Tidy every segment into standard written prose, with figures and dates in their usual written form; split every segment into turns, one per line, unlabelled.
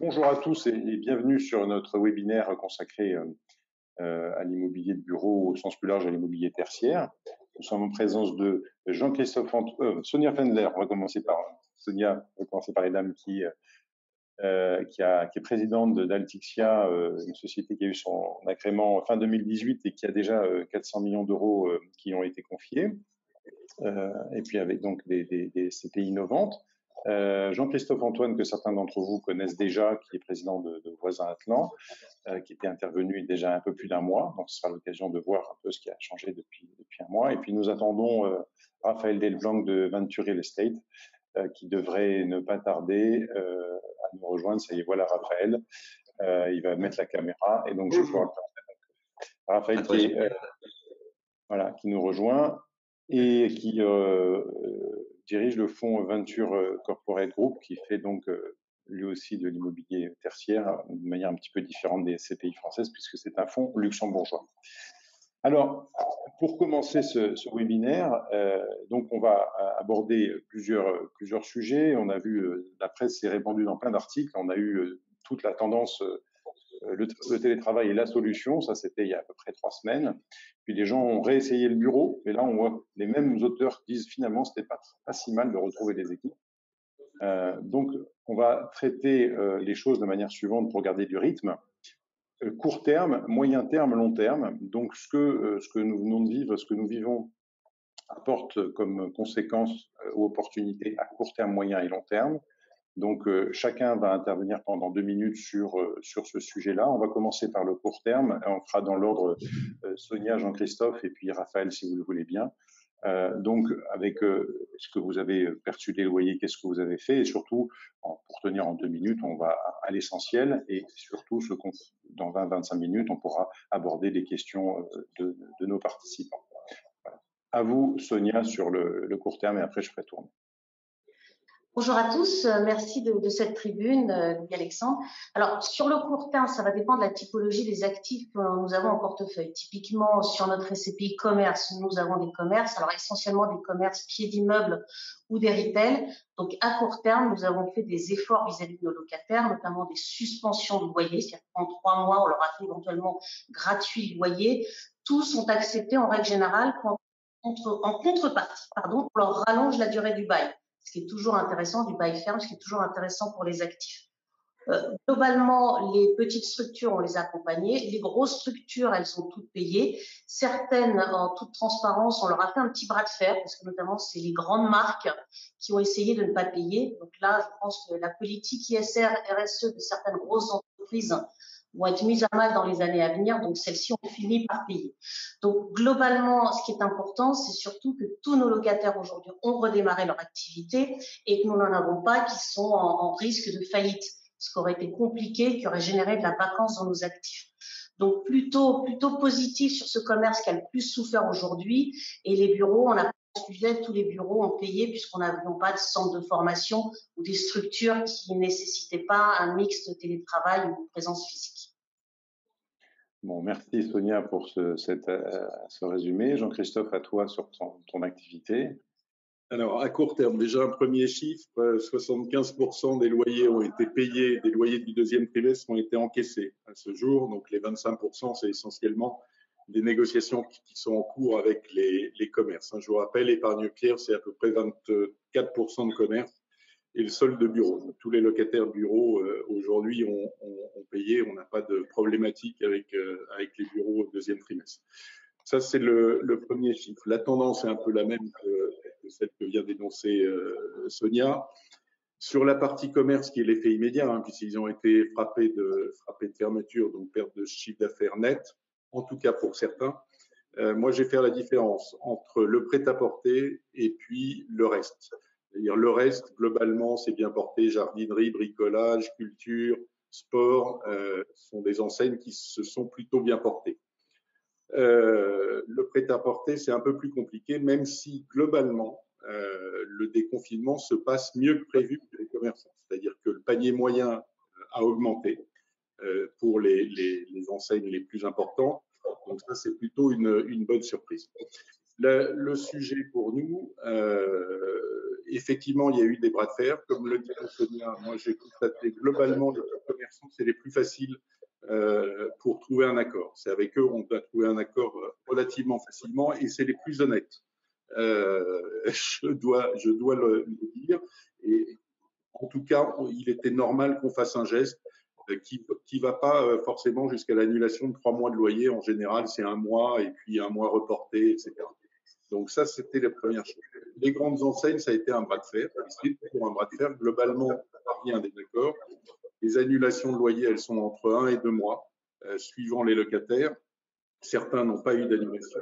Bonjour à tous et bienvenue sur notre webinaire consacré à l'immobilier de bureau, au sens plus large à l'immobilier tertiaire. Nous sommes en présence de Sonia Fendler. On va commencer par Sonia, on va commencer par les dames qui est présidente d'Altixia, une société qui a eu son agrément fin 2018 et qui a déjà 400 millions d'euros qui ont été confiés. Et puis avec donc des CPI innovantes. Jean-Christophe Antoine, que certains d'entre vous connaissent déjà, qui est président de Voisins Atlan, qui était intervenu il y a déjà un peu plus d'un mois. Donc, ce sera l'occasion de voir un peu ce qui a changé depuis un mois. Et puis, nous attendons Raphaël Delblanc de Venture Real Estate, qui devrait ne pas tarder à nous rejoindre. Ça y est, voilà Raphaël. Il va mettre la caméra. Et donc, je vais pouvoir le faire. Raphaël qui nous rejoint et qui dirige le fonds Venture Corporate Group, qui fait donc lui aussi de l'immobilier tertiaire de manière un petit peu différente des SCPI françaises, puisque c'est un fonds luxembourgeois. Alors, pour commencer ce webinaire, donc on va aborder plusieurs sujets. On a vu, la presse s'est répandue dans plein d'articles. On a eu toute la tendance le télétravail est la solution, ça c'était il y a à peu près 3 semaines. Puis les gens ont réessayé le bureau, et là on voit les mêmes auteurs qui disent finalement c'était pas si mal de retrouver des équipes. Donc on va traiter les choses de manière suivante pour garder du rythme. Court terme, moyen terme, long terme. Donc ce que nous venons de vivre, ce que nous vivons apporte comme conséquence ou opportunité à court terme, moyen et long terme. Donc, chacun va intervenir pendant 2 minutes sur ce sujet-là. On va commencer par le court terme. On fera dans l'ordre Sonia, Jean-Christophe et puis Raphaël, si vous le voulez bien. Donc, avec ce que vous avez perçu des loyers, qu'est-ce que vous avez fait, et surtout, pour tenir en 2 minutes, on va à l'essentiel, et surtout, dans 20-25 minutes, on pourra aborder les questions de nos participants. Voilà. À vous, Sonia, sur le court terme, et après, je ferai tourner.
Bonjour à tous, merci de cette tribune, Louis-Alexandre. Alors, sur le court terme, ça va dépendre de la typologie des actifs que nous avons en portefeuille. Typiquement, sur notre SCPI commerce, nous avons des commerces, alors essentiellement des commerces pieds d'immeubles ou des retail. Donc, à court terme, nous avons fait des efforts vis-à-vis de nos locataires, notamment des suspensions de loyer, c'est-à-dire qu'en 3 mois, on leur a fait éventuellement gratuit le loyer. Tous sont acceptés en règle générale en contrepartie, on leur rallonge la durée du bail. Ce qui est toujours intéressant, du bail ferme, ce qui est toujours intéressant pour les actifs. Globalement, les petites structures, on les a accompagnées. Les grosses structures, elles sont toutes payées. Certaines, en toute transparence, on leur a fait un petit bras de fer, parce que notamment, c'est les grandes marques qui ont essayé de ne pas payer. Donc là, je pense que la politique ISR, RSE de certaines grosses entreprises vont être mises à mal dans les années à venir, donc celles-ci ont fini par payer. Donc globalement, ce qui est important, c'est surtout que tous nos locataires aujourd'hui ont redémarré leur activité et que nous n'en avons pas qui sont en risque de faillite, ce qui aurait été compliqué, qui aurait généré de la vacance dans nos actifs. Donc plutôt positif sur ce commerce qui a le plus souffert aujourd'hui, et les bureaux, on a sujet, tous les bureaux ont payé puisqu'on n'avait pas de centre de formation ou des structures qui ne nécessitaient pas un mix de télétravail ou de présence physique.
Bon, merci Sonia pour ce résumé. Jean-Christophe, à toi sur ton activité.
Alors, à court terme, déjà un premier chiffre, 75% des loyers ont été payés, des loyers du deuxième trimestre ont été encaissés à ce jour. Donc, les 25%, c'est essentiellement des négociations qui sont en cours avec les commerces. Je vous rappelle, épargne Pierre, c'est à peu près 24% de commerce et le solde de bureau. Donc, tous les locataires bureaux aujourd'hui ont payé. On n'a pas de problématique avec les bureaux au deuxième trimestre. Ça, c'est le premier chiffre. La tendance est un peu la même que celle que vient d'énoncer Sonia. Sur la partie commerce, qui est l'effet immédiat, puisqu'ils ont été frappés de fermeture, donc perte de chiffre d'affaires net, en tout cas pour certains. Moi, je vais faire la différence entre le prêt-à-porter et puis le reste. C'est-à-dire le reste, globalement, c'est bien porté. Jardinerie, bricolage, culture, sport sont des enseignes qui se sont plutôt bien portées. Le prêt-à-porter, c'est un peu plus compliqué, même si globalement, le déconfinement se passe mieux que prévu pour les commerçants. C'est-à-dire que le panier moyen a augmenté pour les enseignes les plus importantes. Donc ça, c'est plutôt une bonne surprise. Le sujet pour nous, effectivement, il y a eu des bras de fer. Comme le dit Sonia, moi j'ai constaté globalement les commerçants, c'est les plus faciles pour trouver un accord. C'est avec eux on va trouver un accord relativement facilement et c'est les plus honnêtes. Je dois le dire. Et en tout cas, il était normal qu'on fasse un geste qui va pas forcément jusqu'à l'annulation de 3 mois de loyer. En général, c'est 1 mois et puis 1 mois reporté, etc. Donc ça, c'était la première chose. Les grandes enseignes, ça a été un bras de fer. C'est toujours un bras de fer. Globalement, pas bien des accords. Les annulations de loyer, elles sont entre 1 et 2 mois, suivant les locataires. Certains n'ont pas eu d'annulation.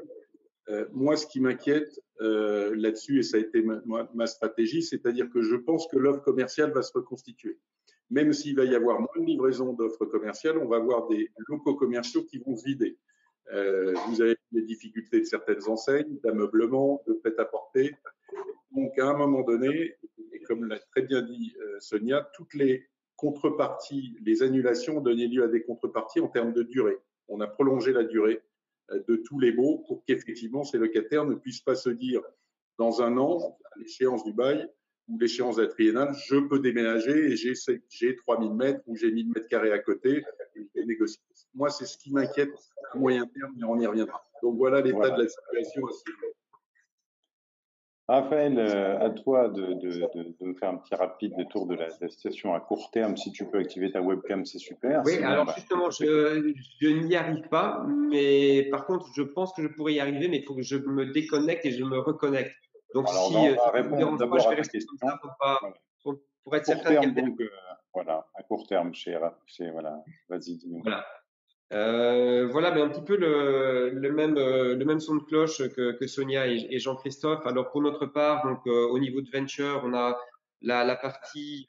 Moi, ce qui m'inquiète là-dessus, et ça a été ma stratégie, c'est-à-dire que je pense que l'offre commerciale va se reconstituer. Même s'il va y avoir moins de livraison d'offres commerciales, on va avoir des locaux commerciaux qui vont se vider. Vous avez les difficultés de certaines enseignes, d'ameublement, de prêt-à-porter. Donc, à un moment donné, et comme l'a très bien dit Sonia, toutes les contreparties, les annulations ont donné lieu à des contreparties en termes de durée. On a prolongé la durée de tous les baux pour qu'effectivement ces locataires ne puissent pas se dire dans 1 an, à l'échéance du bail ou l'échéance de la triennale, je peux déménager et j'ai 3000 mètres ou j'ai 1000 mètres carrés à côté et je vais négocier. Moi, c'est ce qui m'inquiète à moyen terme, mais on y reviendra. Donc voilà l'état de la situation.
Raphaël, à toi de nous faire un petit rapide tour de la situation à court terme. Si tu peux activer ta webcam, c'est super.
Oui,
Sinon,
alors justement, je n'y arrive pas, mais par contre, je pense que je pourrais y arriver, mais il faut que je me déconnecte et je me reconnecte. Donc,
alors,
si
on va
ça ne vous
répondre
dérange pas,
d'abord
je vais
à ta
rester
question.
comme ça pour être
À court
certain
terme,
qu'il y a
donc, voilà, à court terme, voilà, vas-y, dis-nous.
Voilà. Voilà, mais un petit peu le même son de cloche que Sonia et Jean-Christophe. Alors pour notre part, donc au niveau de venture, on a la partie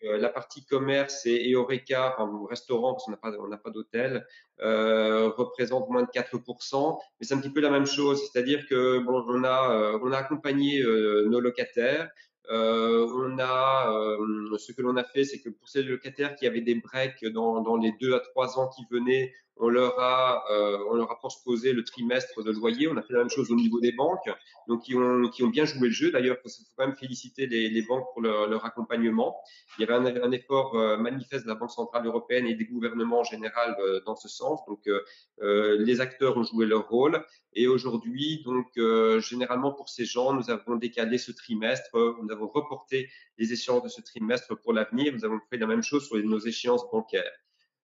commerce et Horeca, enfin restaurant parce qu'on n'a pas d'hôtel, représente moins de 4%. Mais c'est un petit peu la même chose, c'est-à-dire que bon, on a accompagné nos locataires. Ce que l'on a fait, c'est que pour ces locataires qui avaient des breaks dans les 2 à 3 ans qui venaient, on leur a proposé le trimestre de loyer. On a fait la même chose au niveau des banques, donc qui ont bien joué le jeu. D'ailleurs, il faut quand même féliciter les banques pour leur accompagnement. Il y avait un effort manifeste de la Banque centrale européenne et des gouvernements en général dans ce sens. Donc, les acteurs ont joué leur rôle. Et aujourd'hui, donc, généralement pour ces gens, nous avons décalé ce trimestre, nous avons reporté les échéances de ce trimestre pour l'avenir. Nous avons fait la même chose sur nos échéances bancaires.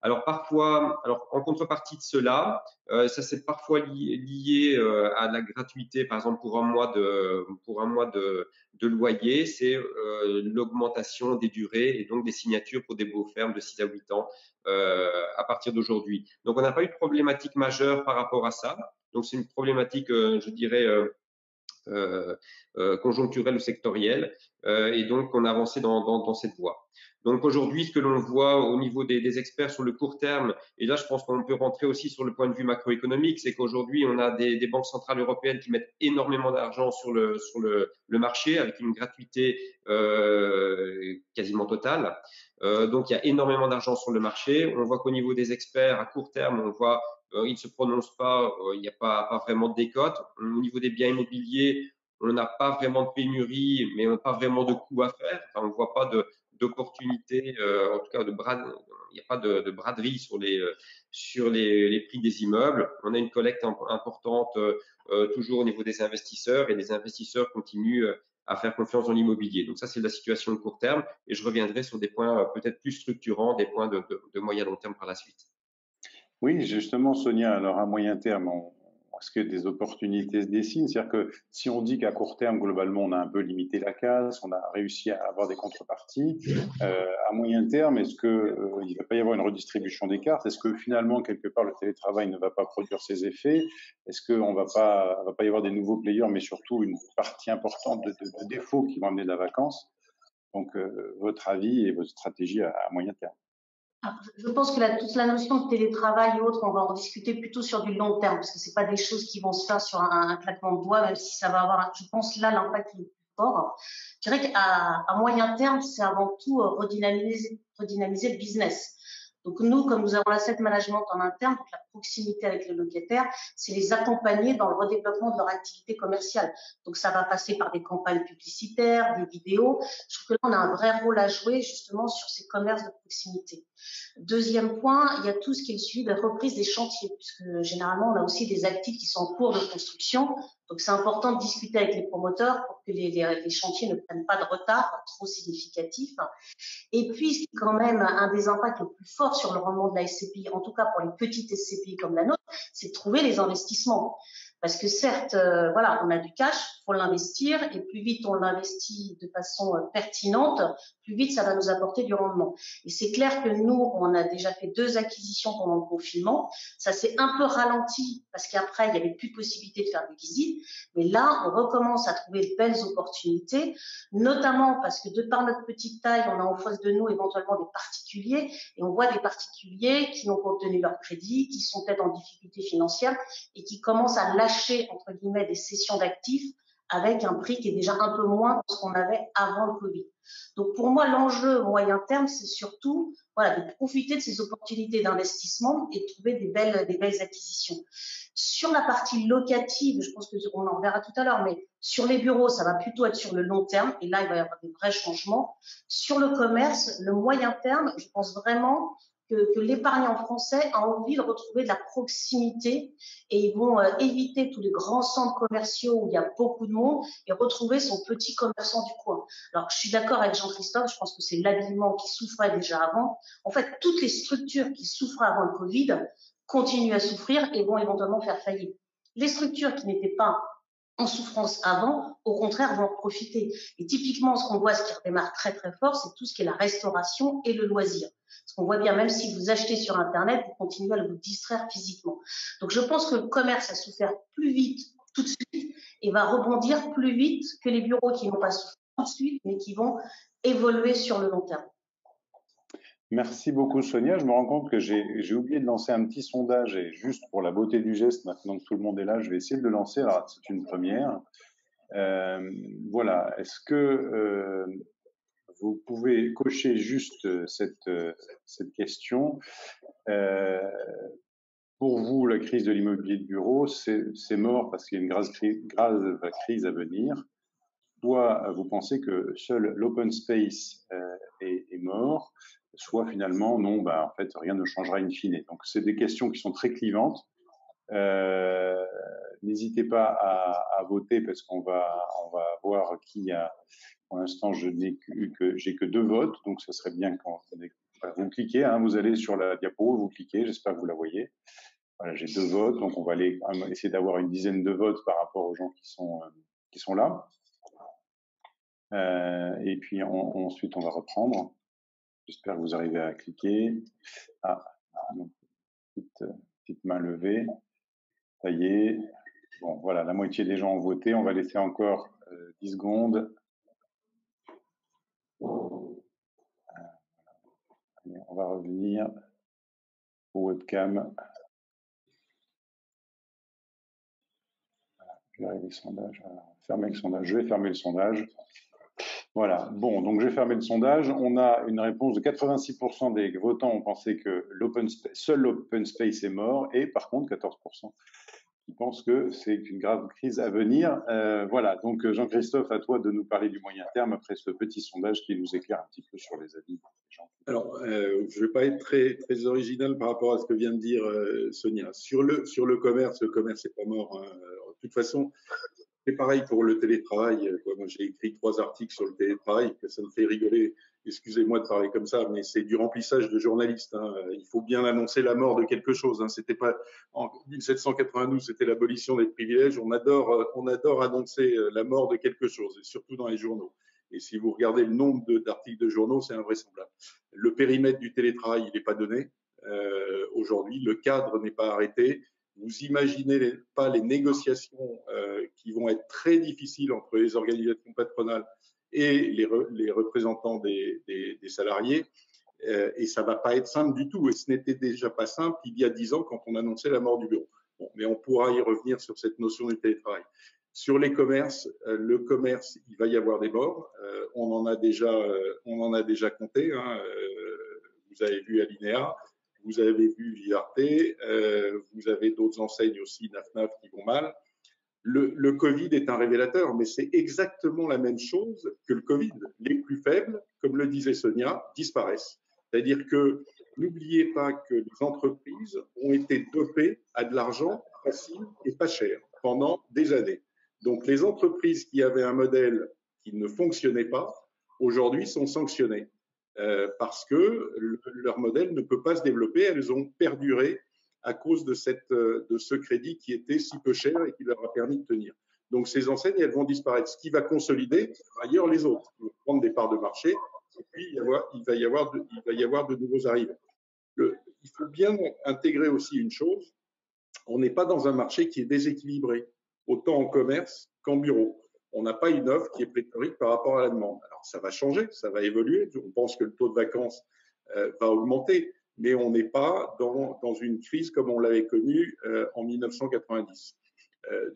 Alors parfois, en contrepartie de cela, ça c'est parfois lié à la gratuité, par exemple pour un mois de loyer, c'est l'augmentation des durées et donc des signatures pour des baux fermes de 6 à 8 ans à partir d'aujourd'hui. Donc on n'a pas eu de problématique majeure par rapport à ça. Donc c'est une problématique, je dirais, conjoncturelle ou sectorielle, et donc on a avancé dans cette voie. Donc aujourd'hui, ce que l'on voit au niveau des experts sur le court terme, et là je pense qu'on peut rentrer aussi sur le point de vue macroéconomique, c'est qu'aujourd'hui on a des banques centrales européennes qui mettent énormément d'argent sur le marché avec une gratuité quasiment totale. Donc il y a énormément d'argent sur le marché. On voit qu'au niveau des experts à court terme, on voit ils ne se prononcent pas, il n'y a pas vraiment de décote. Au niveau des biens immobiliers, on n'a pas vraiment de pénurie, mais on n'a pas vraiment de coûts à faire. Enfin, on ne voit pas d'opportunité, en tout cas il n'y a pas de braderie sur les prix des immeubles. On a une collecte importante toujours au niveau des investisseurs et les investisseurs continuent à faire confiance dans l'immobilier. Donc ça, c'est la situation de court terme et je reviendrai sur des points peut-être plus structurants, des points de moyen long terme par la suite.
Oui, justement, Sonia, alors à moyen terme, est-ce que des opportunités se dessinent? C'est-à-dire que si on dit qu'à court terme, globalement, on a un peu limité la casse, on a réussi à avoir des contreparties, à moyen terme, est-ce que il va pas y avoir une redistribution des cartes? Est-ce que finalement, quelque part, le télétravail ne va pas produire ses effets? Est-ce qu'on va pas y avoir des nouveaux players, mais surtout une partie importante de défauts qui vont amener de la vacance? Donc, votre avis et votre stratégie à moyen terme?
Je pense que toute la notion de télétravail et autres, on va en discuter plutôt sur du long terme, parce que c'est pas des choses qui vont se faire sur un claquement de doigts, même si ça va avoir, je pense, là, l'impact le plus fort. Je dirais qu'à moyen terme, c'est avant tout redynamiser le business. Donc nous, comme nous avons l'asset management en interne, donc la proximité avec les locataires, c'est les accompagner dans le redéveloppement de leur activité commerciale. Donc ça va passer par des campagnes publicitaires, des vidéos. Je trouve que là, on a un vrai rôle à jouer justement sur ces commerces de proximité. Deuxième point, il y a tout ce qui est le suivi de la reprise des chantiers, puisque généralement, on a aussi des actifs qui sont en cours de construction. Donc, c'est important de discuter avec les promoteurs pour que les chantiers ne prennent pas de retard trop significatif. Et puis, c'est quand même un des impacts les plus forts sur le rendement de la SCPI, en tout cas pour les petites SCPI comme la nôtre, c'est de trouver les investissements. Parce que certes, voilà, on a du cash, faut l'investir, et plus vite on l'investit de façon pertinente, plus vite ça va nous apporter du rendement. Et c'est clair que nous, on a déjà fait 2 acquisitions pendant le confinement. Ça s'est un peu ralenti parce qu'après, il n'y avait plus de possibilité de faire des visites. Mais là, on recommence à trouver de belles opportunités, notamment parce que de par notre petite taille, on a en face de nous éventuellement des particuliers, et on voit des particuliers qui n'ont pas obtenu leur crédit, qui sont peut-être en difficulté financière et qui commencent à lâcher, entre guillemets, des cessions d'actifs avec un prix qui est déjà un peu moins que ce qu'on avait avant le Covid. Donc pour moi, l'enjeu moyen terme, c'est surtout voilà, de profiter de ces opportunités d'investissement et de trouver des belles acquisitions. Sur la partie locative, je pense qu'on en verra tout à l'heure, mais sur les bureaux, ça va plutôt être sur le long terme, et là, il va y avoir des vrais changements. Sur le commerce, le moyen terme, je pense vraiment que l'épargnant français a envie de retrouver de la proximité et ils vont éviter tous les grands centres commerciaux où il y a beaucoup de monde et retrouver son petit commerçant du coin. Alors, je suis d'accord avec Jean-Christophe, je pense que c'est l'habillement qui souffrait déjà avant. En fait, toutes les structures qui souffraient avant le Covid continuent à souffrir et vont éventuellement faire faillite. Les structures qui n'étaient pas en souffrance avant, au contraire, vont en profiter. Et typiquement, ce qu'on voit, ce qui redémarre très très fort, c'est tout ce qui est la restauration et le loisir. Parce qu'on voit bien, même si vous achetez sur Internet, vous continuez à vous distraire physiquement. Donc, je pense que le commerce a souffert plus vite tout de suite et va rebondir plus vite que les bureaux qui n'ont pas souffert tout de suite, mais qui vont évoluer sur le long terme.
Merci beaucoup Sonia. Je me rends compte que j'ai oublié de lancer un petit sondage et juste pour la beauté du geste, maintenant que tout le monde est là, je vais essayer de le lancer. Alors c'est une première. Voilà. Est-ce que vous pouvez cocher juste cette question? Pour vous, la crise de l'immobilier de bureau, c'est mort parce qu'il y a une grave crise à venir. Soit vous pensez que seul l'open space est mort, soit finalement non, bah, en fait rien ne changera in fine. Donc c'est des questions qui sont très clivantes. N'hésitez pas à voter parce qu'on va voir qui a. Pour l'instant, j'ai que 2 votes, donc ce serait bien quand vous cliquez. Hein, vous allez sur la diapo, vous cliquez. J'espère que vous la voyez. Voilà, j'ai 2 votes, donc on va essayer d'avoir une dizaine de votes par rapport aux gens qui sont là. Et puis ensuite, on va reprendre. J'espère que vous arrivez à cliquer. Ah, petite main levée. Ça y est. Bon, voilà, la moitié des gens ont voté. On va laisser encore 10 secondes. Allez, on va revenir au webcam. Voilà, je vais sondage. Fermer le sondage. Je vais fermer le sondage. Voilà. Bon, donc j'ai fermé le sondage. On a une réponse de 86% des votants ont pensé que seul l'open space est mort, et par contre 14% qui pensent que c'est une grave crise à venir. Voilà. Donc Jean-Christophe, à toi de nous parler du moyen terme après ce petit sondage qui nous éclaire un petit peu sur les avis des gens.
Alors, je ne vais pas être très original par rapport à ce que vient de dire Sonia. Sur le commerce n'est pas mort. Hein. De toute façon, c'est pareil pour le télétravail. Moi, j'ai écrit 3 articles sur le télétravail, que ça me fait rigoler. Excusez-moi de parler comme ça, mais c'est du remplissage de journalistes. Hein. Il faut bien annoncer la mort de quelque chose. Hein. C'était pas en 1792, c'était l'abolition des privilèges. On adore annoncer la mort de quelque chose, et surtout dans les journaux. Et si vous regardez le nombre d'articles de journaux, c'est invraisemblable. Le périmètre du télétravail, il n'est pas donné aujourd'hui. Le cadre n'est pas arrêté. Vous imaginez pas les négociations qui vont être très difficiles entre les organisations patronales et les représentants des salariés. Et ça va pas être simple du tout. Et ce n'était déjà pas simple il y a 10 ans quand on annonçait la mort du bureau. Bon, mais on pourra y revenir sur cette notion du télétravail. Sur les commerces, le commerce, il va y avoir des morts. On en a déjà compté. Hein. vous avez vu Alinea, vous avez vu Vivarte, vous avez d'autres enseignes aussi, NAFNAF, qui vont mal. Le Covid est un révélateur, mais c'est exactement la même chose que le Covid. Les plus faibles, comme le disait Sonia, disparaissent. C'est-à-dire que n'oubliez pas que les entreprises ont été dopées à de l'argent facile et pas cher pendant des années. Donc les entreprises qui avaient un modèle qui ne fonctionnait pas, aujourd'hui sont sanctionnées parce que leur modèle ne peut pas se développer. Elles ont perduré à cause de ce crédit qui était si peu cher et qui leur a permis de tenir. Donc ces enseignes, elles vont disparaître. Ce qui va consolider ailleurs les autres. Ils vont prendre des parts de marché et puis il va y avoir de nouveaux arrivants. Il faut bien intégrer aussi une chose, on n'est pas dans un marché qui est déséquilibré, autant en commerce qu'en bureau. On n'a pas une offre qui est pléthorique par rapport à la demande. Alors ça va changer, ça va évoluer. On pense que le taux de vacances va augmenter, mais on n'est pas dans une crise comme on l'avait connue en 1990.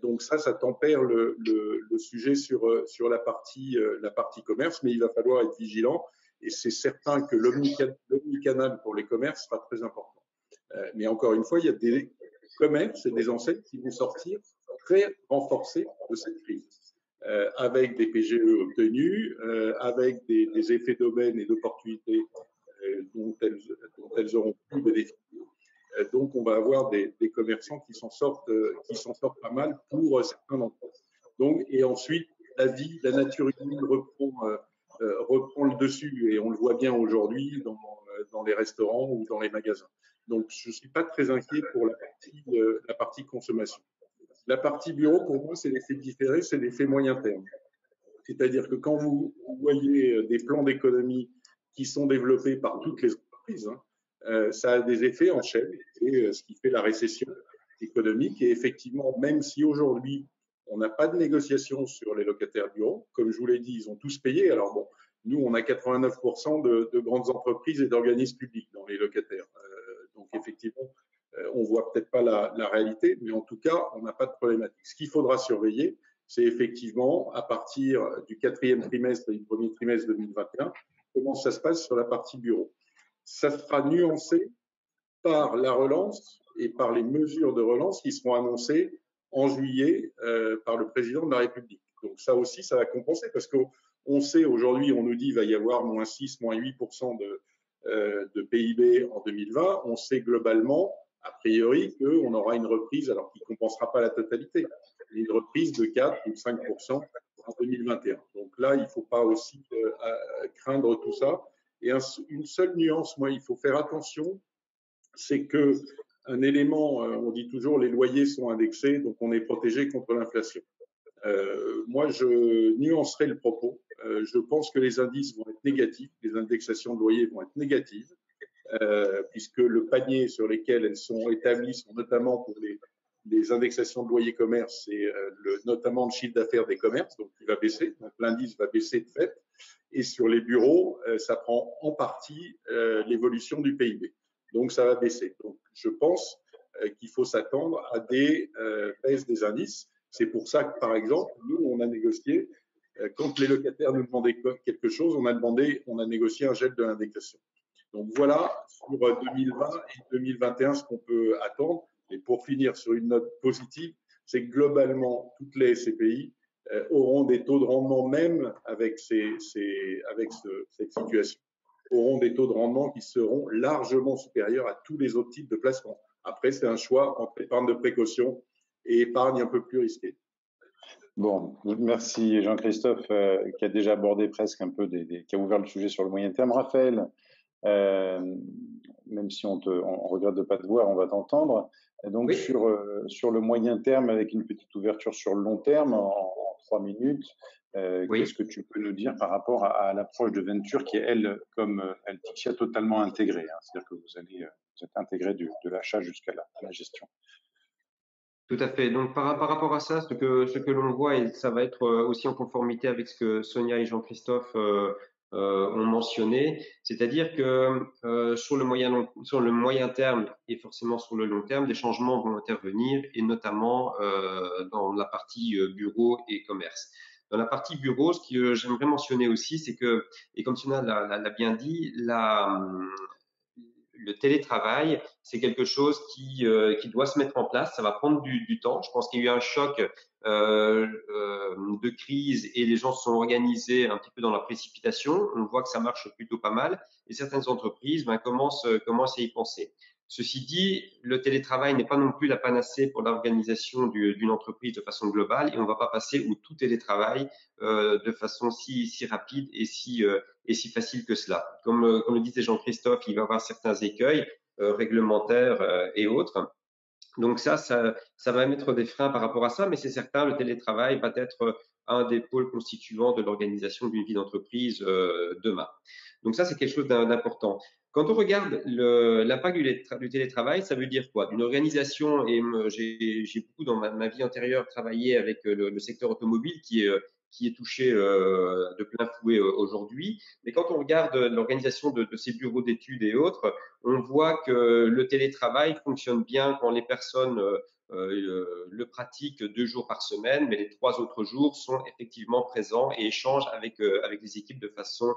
Donc ça tempère le sujet sur la partie commerce, mais il va falloir être vigilant et c'est certain que l'omnicanal pour les commerces sera très important. Mais encore une fois, il y a des commerces et des enseignes qui vont sortir très renforcés de cette crise, avec des PGE obtenus, avec des effets d'aubaine et d'opportunités dont elles auront pu bénéficier. Donc, on va avoir des commerçants qui s'en sortent pas mal pour certains d'entre eux. Donc, et ensuite, la nature humaine reprend le dessus et on le voit bien aujourd'hui dans les restaurants ou dans les magasins. Donc, je ne suis pas très inquiet pour la partie consommation. La partie bureau, pour moi, c'est l'effet différé, c'est l'effet moyen terme. C'est-à-dire que quand vous voyez des plans d'économie qui sont développés par toutes les entreprises, ça a des effets en chaîne, c'est ce qui fait la récession économique. Et effectivement, même si aujourd'hui, on n'a pas de négociation sur les locataires bureaux, comme je vous l'ai dit, ils ont tous payé. Alors bon, nous, on a 89% de grandes entreprises et d'organismes publics dans les locataires. Donc effectivement, on ne voit peut-être pas la réalité, mais en tout cas, on n'a pas de problématique. Ce qu'il faudra surveiller, c'est effectivement à partir du 4e trimestre et du 1er trimestre 2021, comment ça se passe sur la partie bureau. Ça sera nuancé par la relance et par les mesures de relance qui seront annoncées en juillet par le président de la République. Donc ça aussi, ça va compenser parce qu'on sait aujourd'hui, on nous dit qu'il va y avoir moins 6, moins 8% de PIB en 2020. On sait globalement, a priori, qu'on aura une reprise, alors qui ne compensera pas la totalité, une reprise de 4 ou 5% en 2021. Donc là, il ne faut pas aussi craindre tout ça. Et une seule nuance, moi, il faut faire attention, c'est que un élément, on dit toujours les loyers sont indexés, donc on est protégé contre l'inflation. Moi, je nuancerai le propos. Je pense que les indices vont être négatifs, les indexations de loyers vont être négatives, puisque le panier sur lesquels elles sont établies sont notamment pour les indexations de loyer commerce et notamment le chiffre d'affaires des commerces, donc qui va baisser. Donc l'indice va baisser de fait. Et sur les bureaux, ça prend en partie l'évolution du PIB. Donc ça va baisser. Donc je pense qu'il faut s'attendre à des baisses des indices. C'est pour ça que, par exemple, nous, on a négocié, quand les locataires nous demandaient quelque chose, on a négocié un gel de l'indexation. Donc voilà, sur 2020 et 2021, ce qu'on peut attendre. Et pour finir sur une note positive, c'est que globalement, toutes les SCPI auront des taux de rendement, même avec cette situation, auront des taux de rendement qui seront largement supérieurs à tous les autres types de placements. Après, c'est un choix entre épargne de précaution et épargne un peu plus risquée.
Bon, merci Jean-Christophe qui a déjà abordé presque un peu, qui a ouvert le sujet sur le moyen terme. Raphaël, même si on regrette de ne pas te voir, on va t'entendre. Donc oui. sur le moyen terme, avec une petite ouverture sur le long terme, en 3 minutes, oui. Qu'est-ce que tu peux nous dire par rapport à l'approche de Venture qui est, elle, comme Alticia, totalement intégrée, hein, c'est-à-dire que vous êtes intégré de l'achat jusqu'à la gestion.
Tout à fait. Donc, par rapport à ça, ce que l'on voit, et ça va être aussi en conformité avec ce que Sonia et Jean-Christophe ont mentionné, c'est-à-dire que sur le moyen terme et forcément sur le long terme, des changements vont intervenir, et notamment dans la partie bureau et commerce. Dans la partie bureau, ce que j'aimerais mentionner aussi, c'est que, et comme Sonia l'a bien dit, le télétravail, c'est quelque chose qui doit se mettre en place. Ça va prendre du temps. Je pense qu'il y a eu un choc de crise et les gens se sont organisés un petit peu dans la précipitation. On voit que ça marche plutôt pas mal et certaines entreprises commencent à y penser. Ceci dit, le télétravail n'est pas non plus la panacée pour l'organisation d'une entreprise de façon globale et on ne va pas passer au tout télétravail de façon si rapide et si facile que cela. Comme le disait Jean-Christophe, il va y avoir certains écueils réglementaires et autres. Donc ça va mettre des freins par rapport à ça, mais c'est certain, le télétravail va être un des pôles constituants de l'organisation d'une vie d'entreprise demain. Donc ça, c'est quelque chose d'important. Quand on regarde l'impact du télétravail, ça veut dire quoi? Une organisation, et j'ai beaucoup dans ma vie antérieure travaillé avec le secteur automobile qui est touché de plein fouet aujourd'hui. Mais quand on regarde l'organisation de ces bureaux d'études et autres, on voit que le télétravail fonctionne bien quand les personnes le pratiquent 2 jours par semaine, mais les 3 autres jours sont effectivement présents et échangent avec les équipes de façon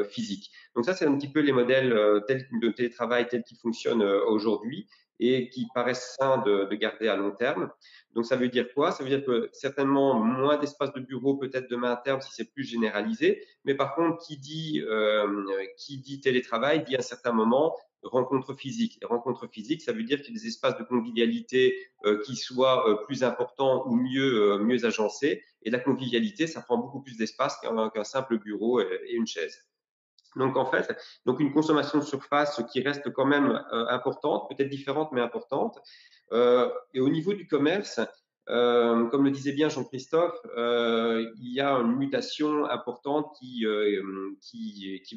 physique. Donc ça, c'est un petit peu les modèles de télétravail tels qu'ils fonctionnent aujourd'hui et qui paraissent sains de garder à long terme. Donc ça veut dire quoi? Ça veut dire que certainement moins d'espace de bureau peut-être demain à terme si c'est plus généralisé, mais par contre qui dit télétravail dit à un certain moment rencontres physiques. Les rencontres physiques, ça veut dire qu'il y a des espaces de convivialité qui soient plus importants ou mieux agencés. Et la convivialité, ça prend beaucoup plus d'espace qu'un simple bureau et une chaise. Donc en fait, une consommation de surface qui reste quand même importante, peut-être différente mais importante. Et au niveau du commerce, comme le disait bien Jean-Christophe, il y a une mutation importante qui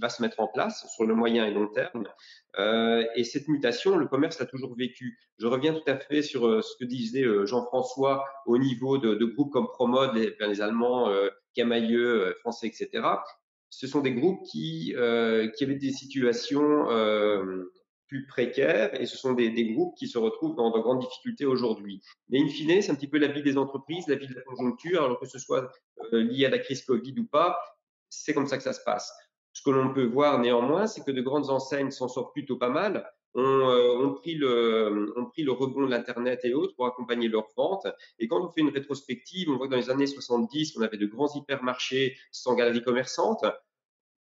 va se mettre en place sur le moyen et long terme. Et cette mutation, le commerce l'a toujours vécu. Je reviens tout à fait sur ce que disait Jean-François au niveau de groupes comme Promode, les Allemands, Camailleux, Français, etc. Ce sont des groupes qui avaient des situations plus précaires et ce sont des groupes qui se retrouvent dans de grandes difficultés aujourd'hui. Mais in fine, c'est un petit peu la vie des entreprises, la vie de la conjoncture, alors que ce soit lié à la crise Covid ou pas, c'est comme ça que ça se passe. Ce que l'on peut voir néanmoins, c'est que de grandes enseignes s'en sortent plutôt pas mal, ont pris le rebond de l'Internet et autres pour accompagner leurs ventes. Et quand on fait une rétrospective, on voit que dans les années 70, on avait de grands hypermarchés sans galeries commerçantes.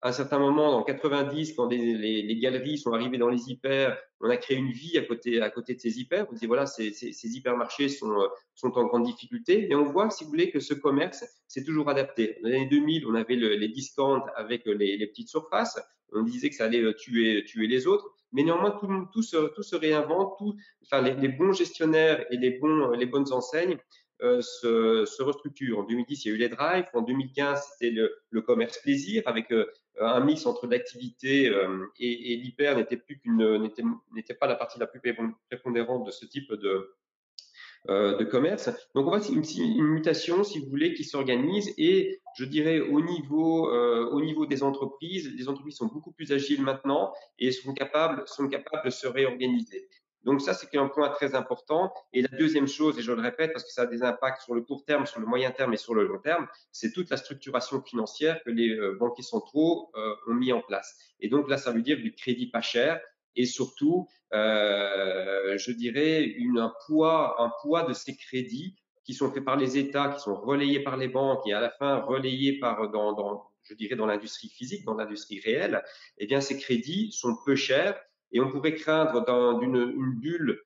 À un certain moment, en 90, quand les galeries sont arrivées dans les hyper, on a créé une vie à côté de ces hyper. On dit voilà, ces hypermarchés sont en grande difficulté. Et on voit, si vous voulez, que ce commerce s'est toujours adapté. Dans les années 2000, on avait les discounts avec les petites surfaces. On disait que ça allait tuer les autres. Mais néanmoins, tout se réinvente. Enfin, les bons gestionnaires et les bonnes enseignes se restructurent. En 2010, il y a eu les drives. En 2015, c'était le commerce plaisir avec un mix entre l'activité et l'hyper n'était pas la partie la plus prépondérante de ce type de commerce. Donc on voit une mutation, si vous voulez, qui s'organise et je dirais au niveau des entreprises, les entreprises sont beaucoup plus agiles maintenant et sont capables de se réorganiser. Donc ça, c'est un point très important. Et la deuxième chose, et je le répète parce que ça a des impacts sur le court terme, sur le moyen terme et sur le long terme, c'est toute la structuration financière que les banquiers centraux ont mis en place. Et donc là, ça veut dire du crédit pas cher et surtout, je dirais, un poids de ces crédits qui sont faits par les États, qui sont relayés par les banques et à la fin relayés je dirais, dans l'industrie physique, dans l'industrie réelle. Eh bien, ces crédits sont peu chers et on pourrait craindre une bulle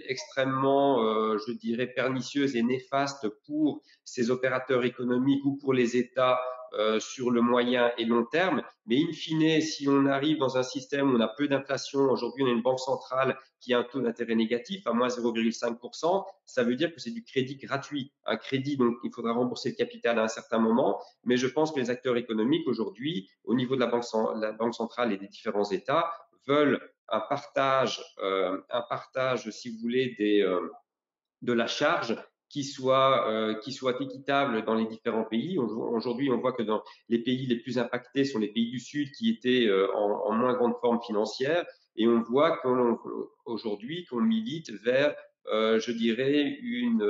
extrêmement, je dirais, pernicieuse et néfaste pour ces opérateurs économiques ou pour les États sur le moyen et long terme. Mais in fine, si on arrive dans un système où on a peu d'inflation, aujourd'hui on a une banque centrale qui a un taux d'intérêt négatif à moins 0,5%, ça veut dire que c'est du crédit gratuit. Un crédit, donc il faudra rembourser le capital à un certain moment, mais je pense que les acteurs économiques aujourd'hui, au niveau de la banque centrale et des différents États, veulent un partage, si vous voulez, de la charge qui soit équitable dans les différents pays. Aujourd'hui, on voit que dans les pays les plus impactés sont les pays du Sud qui étaient en moins grande forme financière, et on voit aujourd'hui qu'on milite vers, je dirais, une